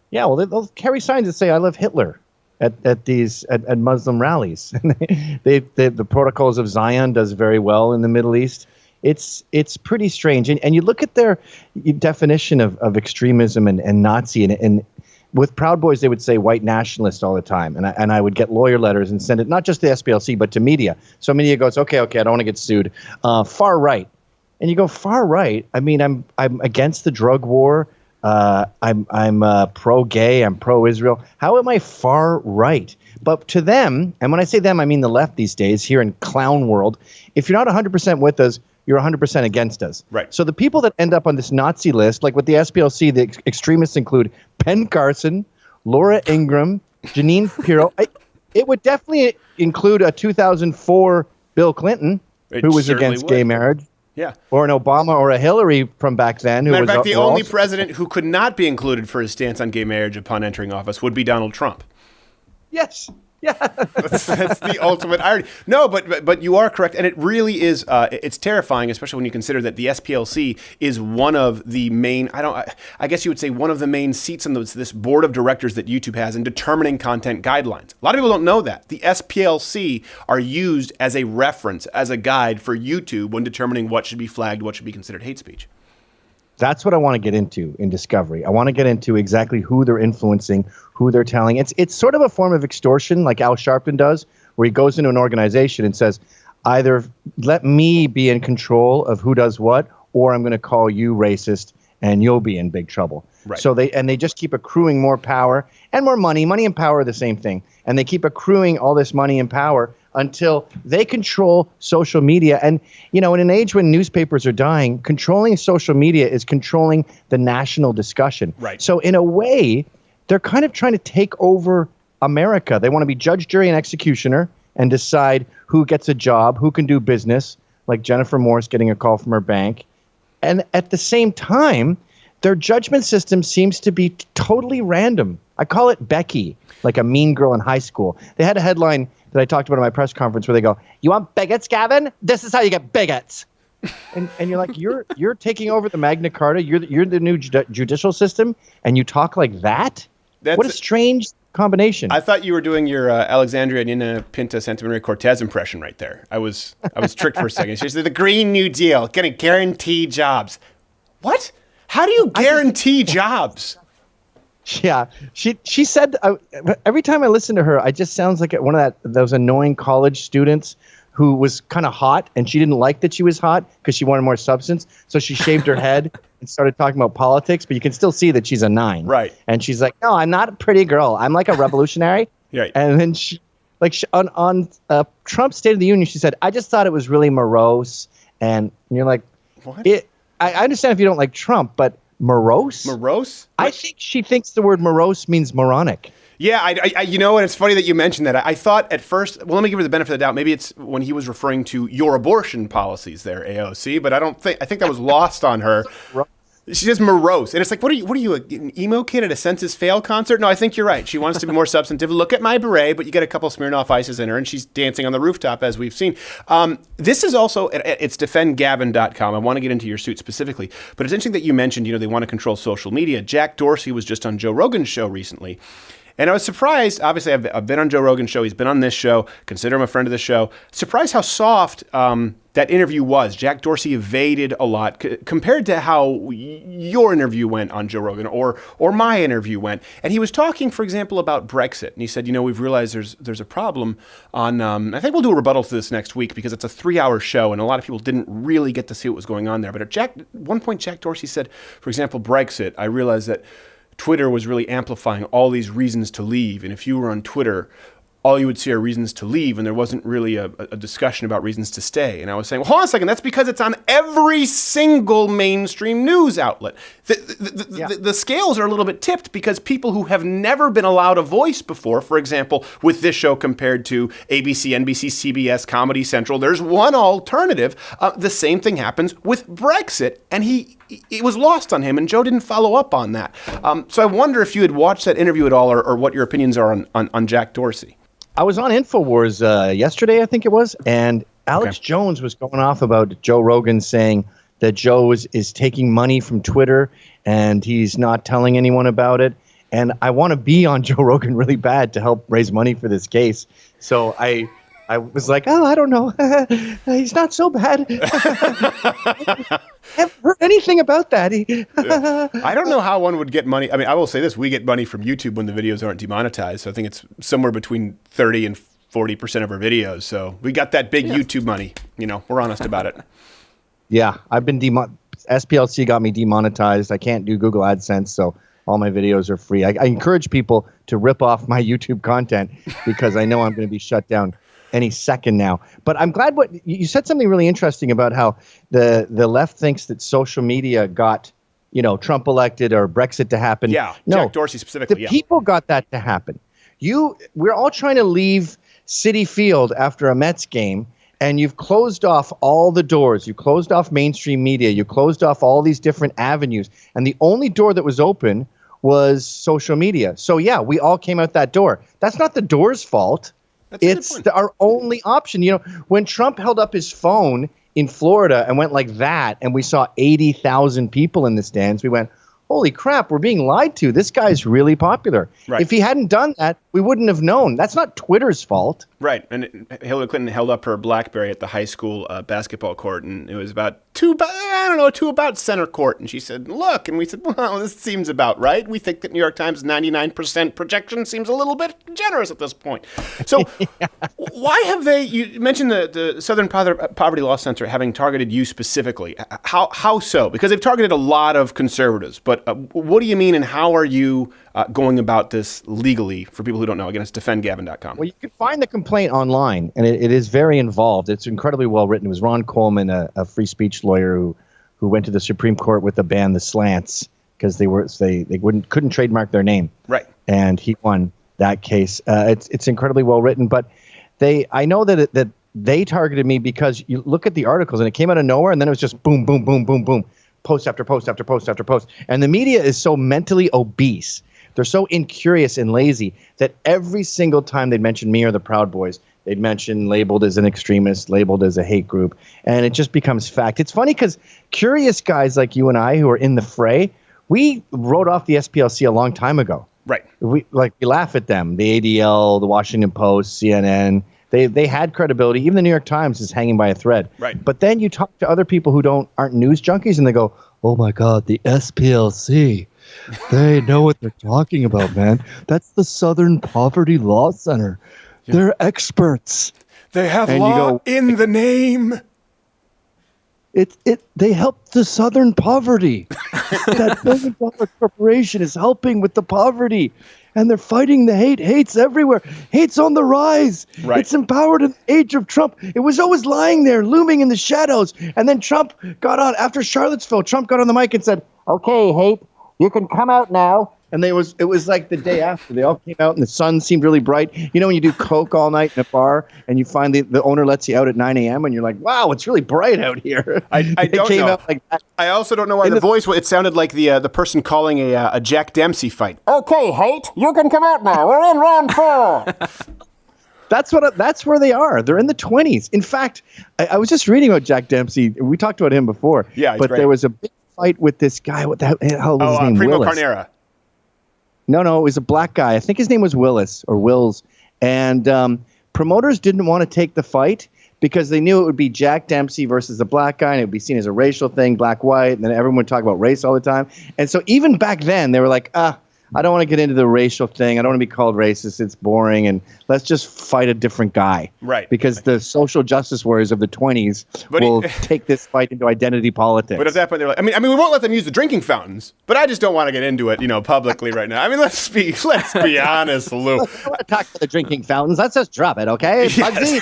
Yeah, well, they'll carry signs that say "I love Hitler" at Muslim rallies. The Protocols of Zion does very well in the Middle East. It's pretty strange, and you look at their definition of extremism and Nazi, and with Proud Boys they would say white nationalist all the time, and I would get lawyer letters and send it not just to the SPLC but to media. So media goes, okay, I don't want to get sued. Far right, and you go far right. I mean, I'm against the drug war. I'm pro-gay. I'm pro-Israel. How am I far right? But to them, and when I say them, I mean the left these days here in clown world. If you're not 100% with us, you're 100% against us. Right. So the people that end up on this Nazi list, like with the SPLC, the extremists include Ben Carson, Laura Ingraham, Janine Pirro. It would definitely include a 2004 Bill Clinton, who was against gay marriage. Yeah. Or an Obama or a Hillary from back then. Matter of fact, the only president who could not be included for his stance on gay marriage upon entering office would be Donald Trump. Yes. Yeah. That's the ultimate irony. No, but you are correct, and it really is. It's terrifying, especially when you consider that the SPLC is one of the main. I guess you would say one of the main seats on this board of directors that YouTube has in determining content guidelines. A lot of people don't know that the SPLC are used as a reference, as a guide for YouTube when determining what should be flagged, what should be considered hate speech. That's what I want to get into in Discovery. I want to get into exactly who they're influencing, who they're telling. It's sort of a form of extortion, like Al Sharpton does, where he goes into an organization and says, either let me be in control of who does what, or I'm going to call you racist and you'll be in big trouble. Right. So they just keep accruing more power and more money. Money and power are the same thing. And they keep accruing all this money and power until they control social media. And, in an age when newspapers are dying, controlling social media is controlling the national discussion. Right. So in a way, they're kind of trying to take over America. They want to be judge, jury, and executioner and decide who gets a job, who can do business, like Jennifer Morse getting a call from her bank. And at the same time, their judgment system seems to be totally random. I call it Becky, like a mean girl in high school. They had a headline that I talked about at my press conference where they go, "You want bigots, Gavin? This is how you get bigots." And you're like, you're taking over the Magna Carta. You're the new judicial system, and you talk like that? What a strange combination. I thought you were doing your Alexandria Nina Pinta Santa Maria Cortez impression right there. I was tricked for a second. She said, "The Green New Deal, going to guarantee jobs." What? How do you guarantee jobs? Yeah, she said every time I listen to her, I just sounds like one of those annoying college students who was kind of hot, and she didn't like that she was hot because she wanted more substance. So she shaved her head and started talking about politics. But you can still see that she's a 9, right? And she's like, "No, I'm not a pretty girl. I'm like a revolutionary." Right. And then on Trump's State of the Union, she said, "I just thought it was really morose." And you're like, "What?" I understand if you don't like Trump, but morose? Morose? I think she thinks the word morose means moronic. Yeah, I you know, and it's funny that you mentioned that. I thought at first, well, let me give her the benefit of the doubt. Maybe it's when he was referring to your abortion policies there, AOC, but I think that was lost on her. She's just morose. And it's like, what are you, an emo kid at a Census Fail concert? No, I think you're right. She wants to be more substantive. Look at my beret, but you get a couple Smirnoff Ices in her, and she's dancing on the rooftop, as we've seen. This is also, it's defendgavin.com. I want to get into your suit specifically, but it's interesting that you mentioned, they want to control social media. Jack Dorsey was just on Joe Rogan's show recently. And I was surprised, obviously I've been on Joe Rogan's show, he's been on this show, consider him a friend of the show. Surprised how soft that interview was. Jack Dorsey evaded a lot compared to how your interview went on Joe Rogan or my interview went. And he was talking, for example, about Brexit. And he said, we've realized there's a problem on, I think we'll do a rebuttal to this next week because it's a 3-hour show and a lot of people didn't really get to see what was going on there. But at one point, Jack Dorsey said, for example, Brexit, I realized that Twitter was really amplifying all these reasons to leave. And if you were on Twitter, all you would see are reasons to leave, and there wasn't really a discussion about reasons to stay. And I was saying, well, hold on a second, that's because it's on every single mainstream news outlet. The scales are a little bit tipped because people who have never been allowed a voice before, for example, with this show compared to ABC, NBC, CBS, Comedy Central, there's one alternative. The same thing happens with Brexit, and it was lost on him, and Joe didn't follow up on that. So I wonder if you had watched that interview at all, or what your opinions are on Jack Dorsey. I was on InfoWars yesterday, I think it was, and Alex Jones was going off about Joe Rogan saying that Joe is taking money from Twitter and he's not telling anyone about it. And I want to be on Joe Rogan really bad to help raise money for this case. So I was like, oh, I don't know. He's not so bad. I haven't heard anything about that. I don't know how one would get money. I mean, I will say this. We get money from YouTube when the videos aren't demonetized. So I think it's somewhere between 30 and 40% of our videos. So we got that big YouTube money. We're honest about it. Yeah, I've been SPLC got me demonetized. I can't do Google AdSense, so all my videos are free. I encourage people to rip off my YouTube content because I know I'm going to be shut down any second now. But I'm glad you said something really interesting about how the left thinks that social media got, Trump elected or Brexit to happen. Yeah, no, Jack Dorsey specifically. The people got that to happen. We're all trying to leave Citi Field after a Mets game, and you've closed off all the doors. You closed off mainstream media. You closed off all these different avenues. And the only door that was open was social media. So, yeah, we all came out that door. That's not the door's fault. It's our only option. When Trump held up his phone in Florida and went like that, and we saw 80,000 people in the stands, we went, holy crap, we're being lied to. This guy's really popular. Right. If he hadn't done that, we wouldn't have known. That's not Twitter's fault. Right. And Hillary Clinton held up her BlackBerry at the high school basketball court, and it was about to about center court. And she said, look. And we said, well, this seems about right. We think that New York Times 99% projection seems a little bit generous at this point. So why have you mentioned the Southern Poverty Law Center having targeted you specifically? How so? Because they've targeted a lot of conservatives. But what do you mean, and how are you going about this legally for people who don't know? Again, it's defendgavin.com. Well, you can find the complaint online, and it is very involved. It's incredibly well written. It was Ron Coleman, a free speech lawyer who went to the Supreme Court with the ban, the slants, because they couldn't trademark their name. Right. And he won that case. It's incredibly well written, but I know that they targeted me because you look at the articles and it came out of nowhere, and then it was just boom, boom, boom, boom, boom, post after post after post after post. And the media is so mentally obese. They're so incurious and lazy that every single time they'd mention me or the Proud Boys, they'd mention labeled as an extremist, labeled as a hate group, and it just becomes fact. It's funny because curious guys like you and I who are in the fray, we wrote off the SPLC a long time ago. Right. We laugh at them. The ADL, the Washington Post, CNN, they had credibility. Even the New York Times is hanging by a thread. Right. But then you talk to other people who aren't news junkies, and they go, oh my God, the SPLC. They know what they're talking about, man. That's the Southern Poverty Law Center. They're experts. They have And law in the name. They help the Southern poverty. That $1 billion corporation is helping with the poverty. And they're fighting the hate. Hate's everywhere. Hate's on the rise. Right. It's empowered in the age of Trump. It was always lying there, looming in the shadows. And then Trump got on, after Charlottesville, Trump got on the mic and said, okay, hate, you can come out now. And it was like the day after. They all came out and the sun seemed really bright. You know when you do coke all night in a bar and you find the owner lets you out at 9 a.m. and you're like, wow, it's really bright out here. I don't came know. Out like that. I also don't know why the voice, it sounded like the person calling a Jack Dempsey fight. Okay, hate, you can come out now. We're in round 4. That's where they are. They're in the 20s. In fact, I was just reading about Jack Dempsey. We talked about him before. Yeah, he's but great. there was a big fight with this guy. What the hell was his name? Primo Willis. Carnera. No, it was a black guy. I think his name was Willis or Wills. And promoters didn't want to take the fight because they knew it would be Jack Dempsey versus a black guy, and it would be seen as a racial thing, black-white, and then everyone would talk about race all the time. And so even back then, they were like, I don't want to get into the racial thing. I don't want to be called racist. It's boring. And let's just fight a different guy. Right. Because the social justice warriors of the 20s will take this fight into identity politics. But at that point, they're like, I mean, we won't let them use the drinking fountains, but I just don't want to get into it, publicly right now. I mean, let's be honest, Lou. I don't want to talk to the drinking fountains. Let's just drop it, okay? Bugsy?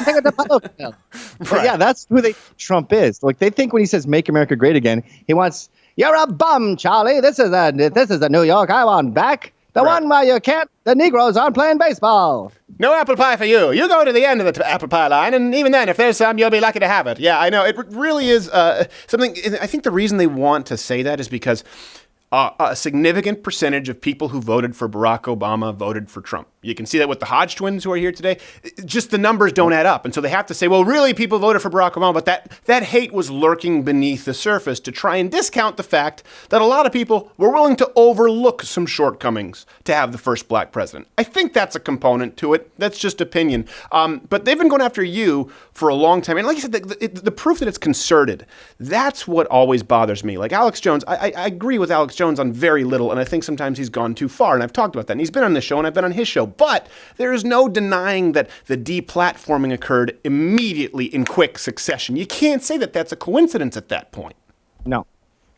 Take it to public. But yeah, that's who Trump is. Like, they think when he says "Make America Great Again," he wants, "You're a bum, Charlie. This is a New York I want back. The one where the Negroes aren't playing baseball." No apple pie for you. You go to the end of the apple pie line, and even then, if there's some, you'll be lucky to have it. Yeah, I know. It really is something. I think the reason they want to say that is because a significant percentage of people who voted for Barack Obama voted for Trump. You can see that with the Hodgetwins who are here today. Just the numbers don't add up. And so they have to say, well, really, people voted for Barack Obama. But that hate was lurking beneath the surface to try and discount the fact that a lot of people were willing to overlook some shortcomings to have the first black president. I think that's a component to it. That's just opinion. But they've been going after you for a long time. And like I said, the proof that it's concerted, that's what always bothers me. Like Alex Jones, I agree with Alex Jones on very little, and I think sometimes he's gone too far, and I've talked about that. And he's been on this show, and I've been on his show. But there is no denying that the deplatforming occurred immediately in quick succession. You can't say that that's a coincidence at that point. No,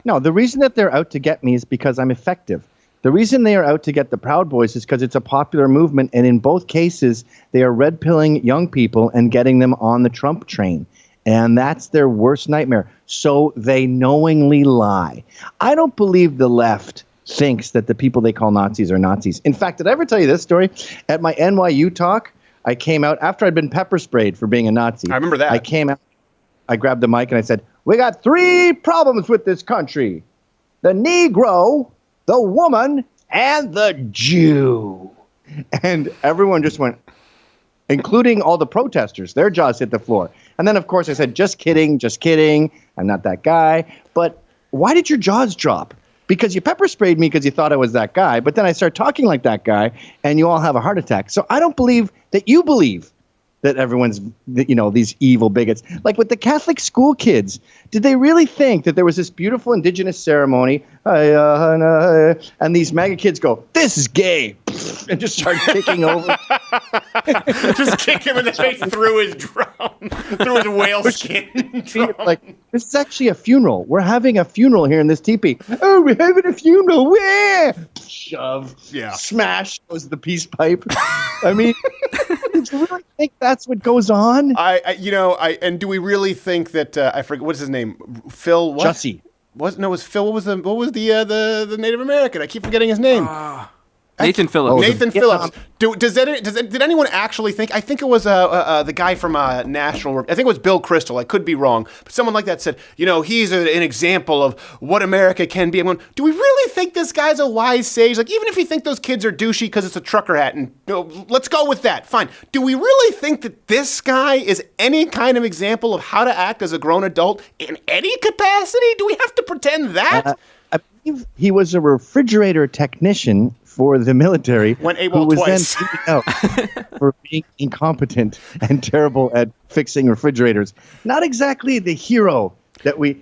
the reason that they're out to get me is because I'm effective. The reason they are out to get the Proud Boys is because it's a popular movement, and in both cases, they are red-pilling young people and getting them on the Trump train. And that's their worst nightmare. So they knowingly lie. I don't believe the left thinks that the people they call Nazis are Nazis. In fact, did I ever tell you this story? At my NYU talk, I came out after I'd been pepper sprayed for being a Nazi. I remember that. I came out, I grabbed the mic and I said, "We got 3 problems with this country: the Negro, the woman, and the Jew." And everyone just went, including all the protesters. Their jaws hit the floor. And then, of course, I said, just kidding. I'm not that guy. But why did your jaws drop? Because you pepper sprayed me because you thought I was that guy. But then I start talking like that guy, and you all have a heart attack. So I don't believe that you believe that everyone's, these evil bigots. Like with the Catholic school kids, did they really think that there was this beautiful indigenous ceremony, and these MAGA kids go, "This is gay," and just start kicking over? Just kick him in the face through his drum, through his whale skin drum. Like, this is actually a funeral. We're having a funeral here in this teepee. Oh, we're having a funeral. Where? Shove. Yeah. Smash goes the peace pipe. I mean, did you really think that's what goes on? And do we really think that I forget what's his name? Phil what? Jussie. Was Phil? What was the Native American? I keep forgetting his name. Nathan Phillips. Nathan Phillips. Did anyone actually think? I think it was the guy from National. I think it was Bill Kristol. I could be wrong, but someone like that said, he's an example of what America can be. I'm going, do we really think this guy's a wise sage? Like, even if you think those kids are douchey because it's a trucker hat, and let's go with that. Fine. Do we really think that this guy is any kind of example of how to act as a grown adult in any capacity? Do we have to pretend that? I believe he was a refrigerator technician for the military, went AWOL who was twice. then beaten out for being incompetent and terrible at fixing refrigerators. Not exactly the hero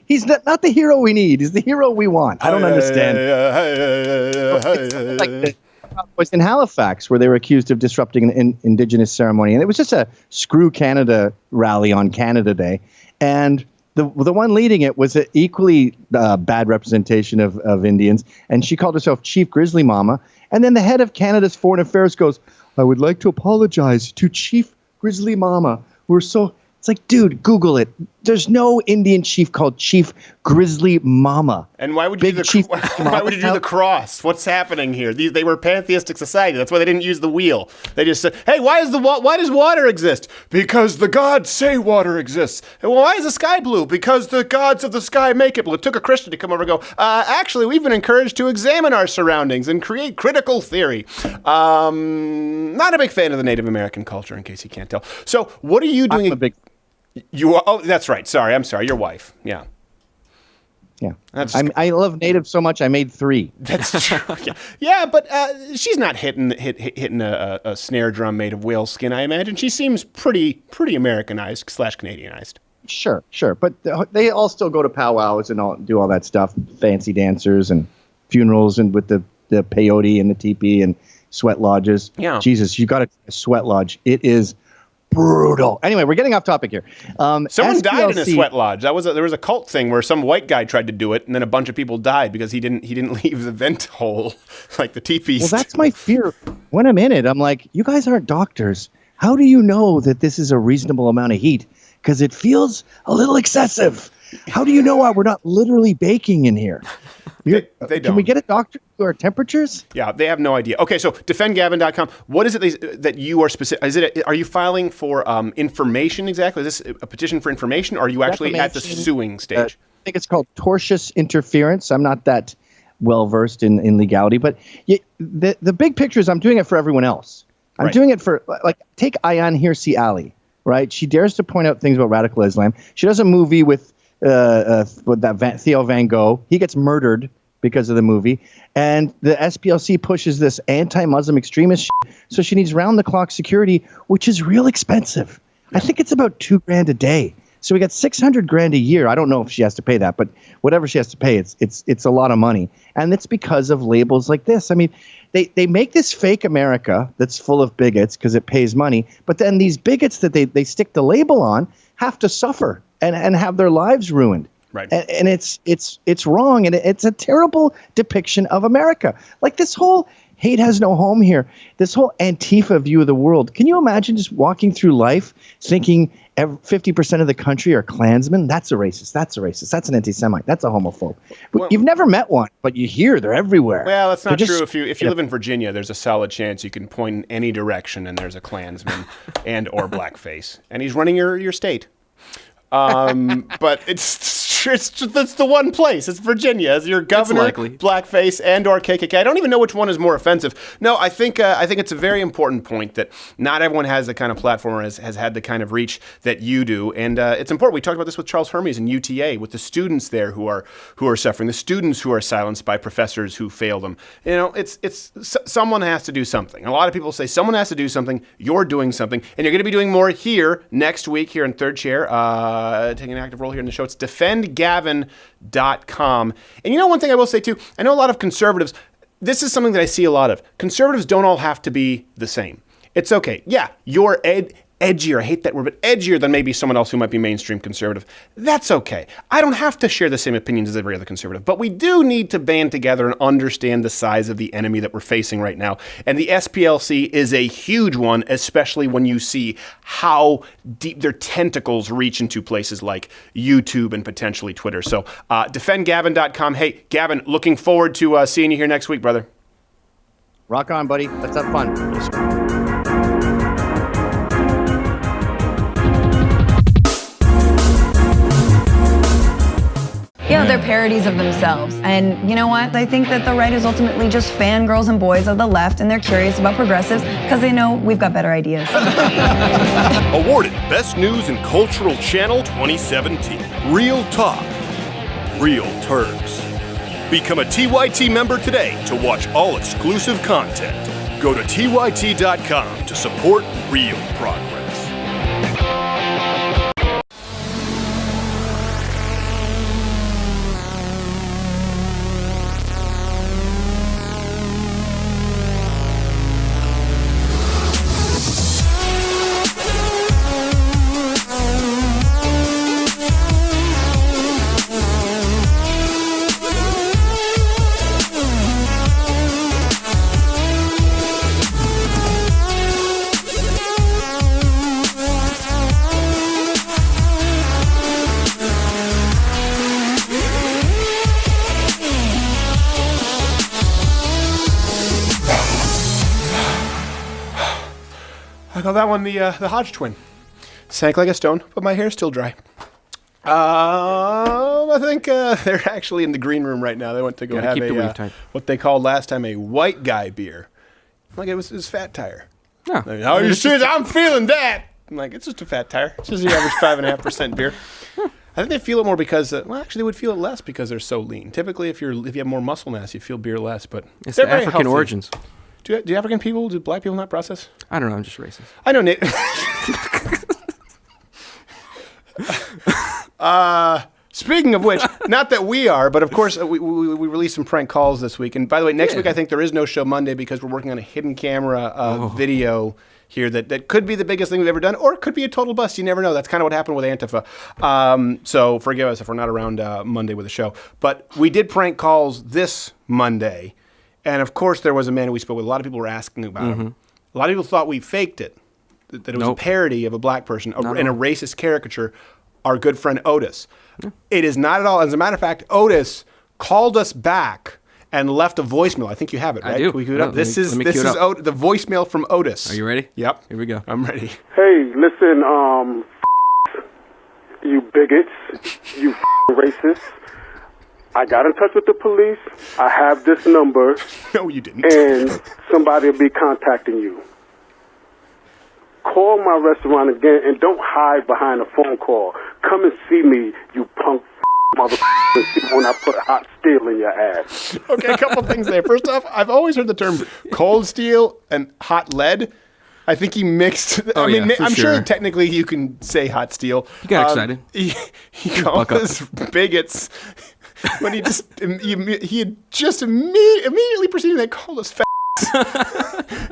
he's not the hero we need. He's the hero we want. I don't understand. Like the was in Halifax, where they were accused of disrupting an Indigenous ceremony, and it was just a screw Canada rally on Canada Day, and the one leading it was an equally bad representation of Indians, and she called herself Chief Grizzly Mama, and then the head of Canada's Foreign Affairs goes, "I would like to apologize to Chief Grizzly Mama. We're so..." It's like, dude, Google it. There's no Indian chief called Chief Grizzly Mama. And why would you do the cross? What's happening here? They were a pantheistic society. That's why they didn't use the wheel. They just said, "Hey, why does water exist?" "Because the gods say water exists." "And why is the sky blue?" "Because the gods of the sky make it blue." It took a Christian to come over and go, "Actually, we've been encouraged to examine our surroundings and create critical theory." Not a big fan of the Native American culture, in case you can't tell. So, what are you doing? I'm a big. You are, oh, that's right. Sorry, I'm sorry. Your wife. Yeah. Yeah. I love Native so much I made 3. That's true. Yeah, but she's not hitting a snare drum made of whale skin, I imagine. She seems pretty Americanized / Canadianized. Sure. But they all still go to powwows and do all that stuff. Fancy dancers and funerals and with the peyote and the teepee and sweat lodges. Yeah. Jesus, you got a sweat lodge. It is brutal. Anyway, we're getting off topic here. Someone died in a sweat lodge. There was a cult thing where some white guy tried to do it, and then a bunch of people died because he didn't leave the vent hole like the teepees. Well, that's my fear. When I'm in it, I'm like, you guys aren't doctors. How do you know that this is a reasonable amount of heat? Because it feels a little excessive. How do you know why we're not literally baking in here? They don't. Can we get a doctor to our temperatures? Yeah, they have no idea. Okay, so defendgavin.com. What is it that you are specific? Are you filing for information exactly? Is this a petition for information, or are you actually at the suing stage? I think it's called tortious interference. I'm not that well versed in legality, but the big picture is I'm doing it for everyone else. I'm doing it for, like, take Ayaan Hirsi Ali, right? She dares to point out things about radical Islam. She does a movie with Theo Van Gogh. He gets murdered because of the movie, and the SPLC pushes this anti-Muslim extremist shit, so she needs round-the-clock security, which is real expensive. I think it's about $2,000 a day. So we got $600,000 a year. I don't know if she has to pay that, but whatever she has to pay, it's a lot of money, and it's because of labels like this. I mean, they make this fake America that's full of bigots because it pays money, but then these bigots that they stick the label on have to suffer and have their lives ruined. Right. And it's wrong, and it's a terrible depiction of America. Like this whole hate has no home here, this whole Antifa view of the world. Can you imagine just walking through life thinking 50% of the country are Klansmen? That's a racist. That's a racist. That's an anti-Semite. That's a homophobe. Well, you've never met one, but you hear they're everywhere. Well, that's not true. If you live in Virginia, there's a solid chance you can point in any direction and there's a Klansman and or blackface, and he's running your state. But that's the one place. It's Virginia. As your governor, blackface, and or KKK. I don't even know which one is more offensive. No, I think it's a very important point that not everyone has the kind of platform or has had the kind of reach that you do, and it's important. We talked about this with Charles Hermes and UTA, with the students there who are suffering, the students who are silenced by professors who fail them. You know, it's someone has to do something. A lot of people say someone has to do something. You're doing something, and you're going to be doing more here next week here in Third Chair. Taking an active role here in the show. It's defendgavin.com. And you know, one thing I will say too, I know a lot of conservatives, this is something that I see a lot of. Conservatives don't all have to be the same. It's okay. Yeah, you're edgier, I hate that word, but edgier than maybe someone else who might be mainstream conservative. That's okay. I don't have to share the same opinions as every other conservative, but we do need to band together and understand the size of the enemy that we're facing right now. And the SPLC is a huge one, especially when you see how deep their tentacles reach into places like YouTube and potentially Twitter. So defendgavin.com. Hey, Gavin, looking forward to seeing you here next week, brother. Rock on, buddy. Let's have fun. Yes, sir. You know, they're parodies of themselves. And you know what? I think that the right is ultimately just fangirls and boys of the left, and they're curious about progressives because they know we've got better ideas. Awarded Best News and Cultural Channel 2017. Real Talk. Real Turks. Become a TYT member today to watch all exclusive content. Go to TYT.com to support real progress. I call that one the Hodgetwin. Sank like a stone, but my hair's still dry. I think they're actually in the green room right now. They went to go have what they called last time a white guy beer. Like it was Fat Tire. No. Like, how are you serious? I'm feeling that. I'm like, it's just a Fat Tire. It's just the average 5.5% beer. I think they feel it more because, actually, they would feel it less because they're so lean. Typically, if you have more muscle mass, you feel beer less. But it's they're the very African healthy. origins. Do African people, do black people not process? I don't know. I'm just racist. I know, Nate. Speaking of which, not that we are, but of course we released some prank calls this week. And by the way, next week I think there is no show Monday because we're working on a hidden camera video here that could be the biggest thing we've ever done, or it could be a total bust. You never know. That's kind of what happened with Antifa. So forgive us if we're not around Monday with a show. But we did prank calls this Monday, and of course there was a man who we spoke with. A lot of people were asking about him. A lot of people thought we faked it, that it was a parody of a black person and a racist caricature. Our good friend Otis. It is not at all. As a matter of fact, Otis called us back and left a voicemail. I think you have it, right? I do. Can we cue it up? This is the voicemail from Otis. Are you ready? Yep. Here we go. I'm ready. Hey, listen, you bigots, you racists. I got in touch with the police. I have this number. No, you didn't. And somebody will be contacting you. Call my restaurant again and don't hide behind a phone call. Come and see me, you punk motherfucker, when I put hot steel in your ass. Okay, a couple things there. First off, I've always heard the term cold steel and hot lead. I think he mixed. I'm sure technically you can say hot steel. You got excited. He called us bigots, but he had just immediately proceeded. They called us fat.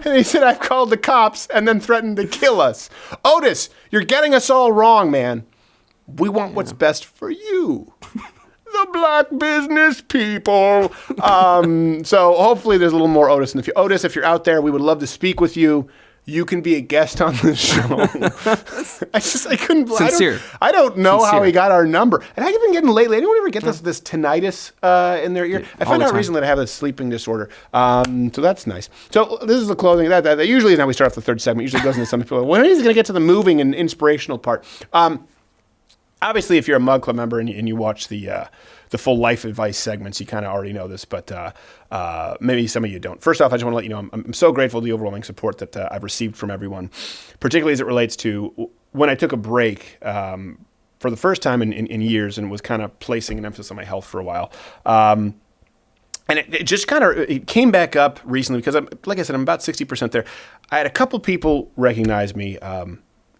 And he said, I've called the cops, and then threatened to kill us. Otis, you're getting us all wrong, man. We want what's best for you. The black business people. So hopefully there's a little more Otis in the future. Otis, if you're out there, we would love to speak with you. You can be a guest on the show. I couldn't. Sincere. I don't know how he got our number. And I've been getting lately. Anyone ever get this tinnitus in their ear? I found out recently that I have a sleeping disorder. So that's nice. So this is the closing. That usually is how we start off the third segment. Usually goes into some people. When is it going to get to the moving and inspirational part? Obviously, if you're a Mug Club member and you watch the full life advice segments, you kind of already know this, but maybe some of you don't. First off, I just want to let you know I'm so grateful for the overwhelming support that I've received from everyone, particularly as it relates to when I took a break for the first time in years and was kind of placing an emphasis on my health for a while. And it just kind of came back up recently because, like I said, I'm about 60% there. I had a couple people recognize me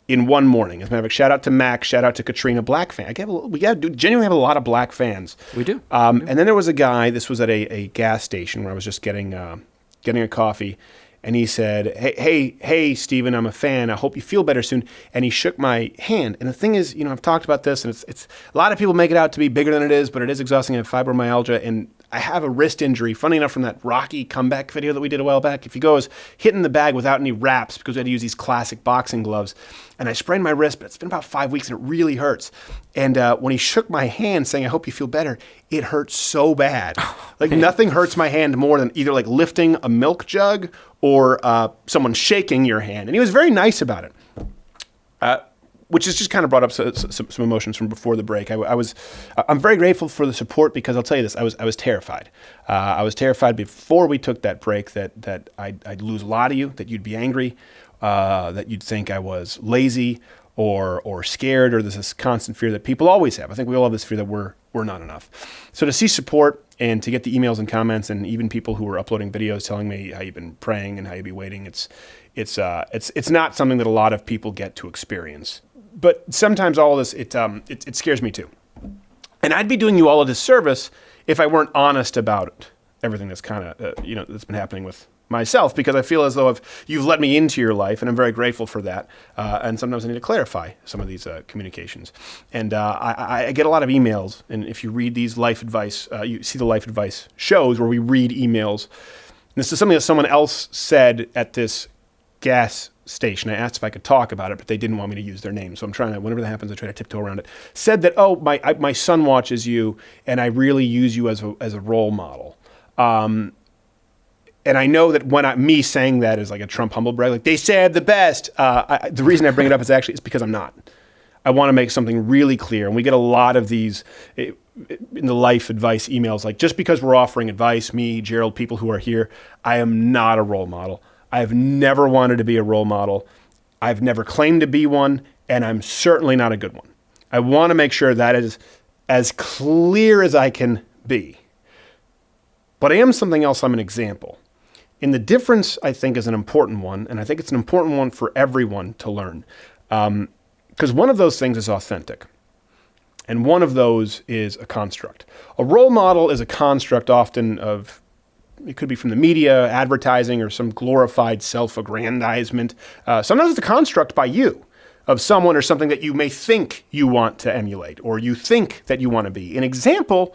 in one morning. As a matter of fact, shout out to Mac, shout out to Katrina, black fan. We genuinely have a lot of black fans. We do. And then there was a guy, this was at a gas station where I was just getting a coffee, and he said, hey, Steven, I'm a fan. I hope you feel better soon. And he shook my hand. And the thing is, I've talked about this, and it's a lot of people make it out to be bigger than it is, but it is exhausting. I have fibromyalgia, and I have a wrist injury, funny enough, from that Rocky comeback video that we did a while back. If you go, I was hitting the bag without any wraps because we had to use these classic boxing gloves. And I sprained my wrist, but it's been about 5 weeks and it really hurts. And when he shook my hand saying, I hope you feel better, it hurt so bad. Nothing hurts my hand more than either lifting a milk jug or someone shaking your hand. And he was very nice about it. Which has just kind of brought up some emotions from before the break. I'm very grateful for the support because I'll tell you this, I was terrified. I was terrified before we took that break that I'd lose a lot of you, that you'd be angry, that you'd think I was lazy or scared, or there's this constant fear that people always have. I think we all have this fear that we're not enough. So to see support and to get the emails and comments and even people who are uploading videos telling me how you've been praying and how you've been waiting, it's not something that a lot of people get to experience. But sometimes all of this, it scares me too. And I'd be doing you all a disservice if I weren't honest about everything that's kind of, that's been happening with myself, because I feel as though you've let me into your life, and I'm very grateful for that. And sometimes I need to clarify some of these communications. And I get a lot of emails, and if you read these life advice, you see the life advice shows where we read emails. And this is something that someone else said at this gas station. I asked if I could talk about it, but they didn't want me to use their name. So I'm trying to, whenever that happens, I try to tiptoe around it. Said that, my son watches you, and I really use you as a role model. And I know that me saying that is like a Trump humble brag, like they say I'm the best. The reason I bring it up is because I'm not. I want to make something really clear. And we get a lot of these in the life advice emails, like just because we're offering advice, me, Gerald, people who are here, I am not a role model. I have never wanted to be a role model. I've never claimed to be one, and I'm certainly not a good one. I want to make sure that is as clear as I can be. But I am something else. I'm an example. And the difference, I think, is an important one, and I think it's an important one for everyone to learn. Because one of those things is authentic, and one of those is a construct. A role model is a construct often of, it could be from the media, advertising, or some glorified self-aggrandizement. Sometimes it's a construct by you of someone or something that you may think you want to emulate, or you think that you want to be. An example,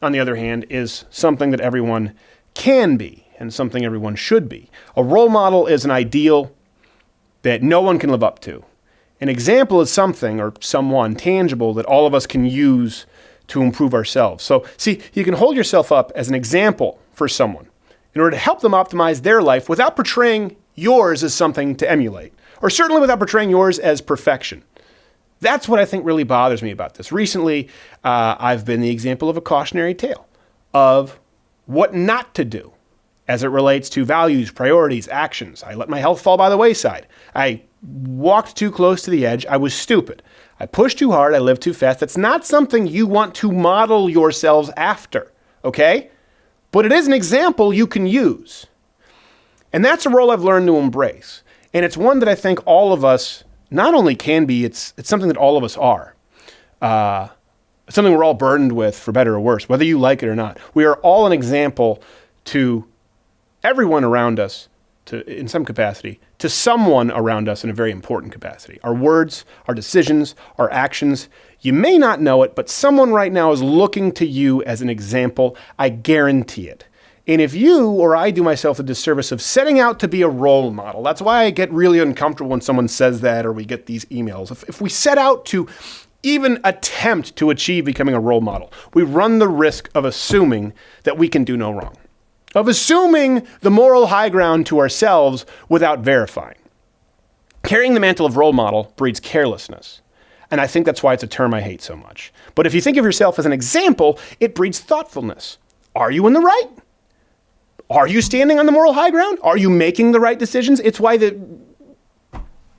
on the other hand, is something that everyone can be and something everyone should be. A role model is an ideal that no one can live up to. An example is something or someone tangible that all of us can use to improve ourselves. So, see, you can hold yourself up as an example for someone in order to help them optimize their life without portraying yours as something to emulate, or certainly without portraying yours as perfection. That's what I think really bothers me about this. Recently, I've been the example of a cautionary tale of what not to do as it relates to values, priorities, actions. I let my health fall by the wayside. I walked too close to the edge. I was stupid. I pushed too hard. I lived too fast. That's not something you want to model yourselves after, okay? But it is an example you can use. And that's a role I've learned to embrace. And it's one that I think all of us not only can be, it's something that all of us are. Something we're all burdened with, for better or worse, whether you like it or not. We are all an example to everyone around us, in some capacity, to someone around us in a very important capacity. Our words, our decisions, our actions. You may not know it, but someone right now is looking to you as an example. I guarantee it. And if you or I do myself a disservice of setting out to be a role model, that's why I get really uncomfortable when someone says that or we get these emails. If we set out to even attempt to achieve becoming a role model, we run the risk of assuming that we can do no wrong, of assuming the moral high ground to ourselves without verifying. Carrying the mantle of role model breeds carelessness. And I think that's why it's a term I hate so much. But if you think of yourself as an example, it breeds thoughtfulness. Are you in the right? Are you standing on the moral high ground? Are you making the right decisions? It's why the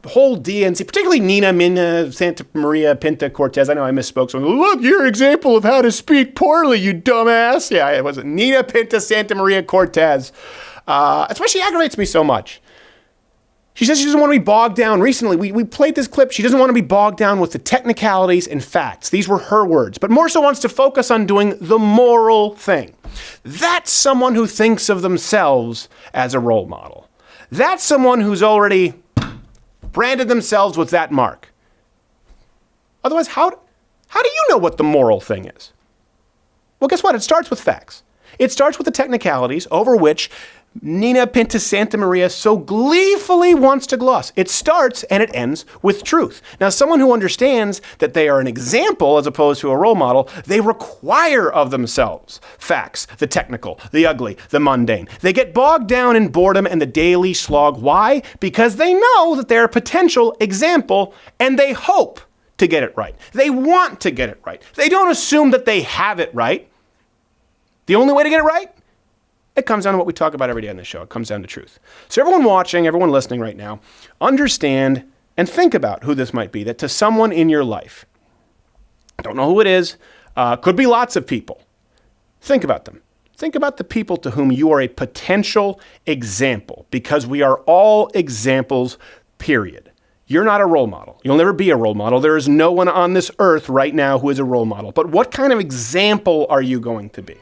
whole DNC, particularly Nina, Minna, Santa Maria, Pinta, Cortez, I know I misspoke, so look, you're an example of how to speak poorly, you dumbass. Yeah, it was Nina, Pinta, Santa Maria, Cortez. That's why she aggravates me so much. She says she doesn't want to be bogged down. Recently, we played this clip. She doesn't want to be bogged down with the technicalities and facts. These were her words, but more so wants to focus on doing the moral thing. That's someone who thinks of themselves as a role model. That's someone who's already branded themselves with that mark. Otherwise, how do you know what the moral thing is? Well, guess what? It starts with facts. It starts with the technicalities over which Nina Pinta Santa Maria so gleefully wants to gloss. It starts and it ends with truth. Now, someone who understands that they are an example as opposed to a role model, they require of themselves facts, the technical, the ugly, the mundane. They get bogged down in boredom and the daily slog. Why? Because they know that they're a potential example and they hope to get it right. They want to get it right. They don't assume that they have it right. The only way to get it right? It comes down to what we talk about every day on this show. It comes down to truth. So everyone watching, everyone listening right now, understand and think about who this might be, that to someone in your life, don't know who it is, could be lots of people. Think about them. Think about the people to whom you are a potential example, because we are all examples, period. You're not a role model. You'll never be a role model. There is no one on this earth right now who is a role model. But what kind of example are you going to be?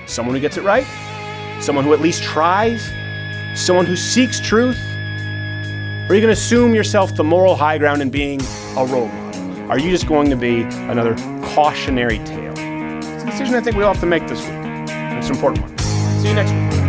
Someone who gets it right? Someone who at least tries? Someone who seeks truth? Or are you going to assume yourself the moral high ground in being a role model? Are you just going to be another cautionary tale? It's a decision I think we all have to make this week. It's an important one. See you next week.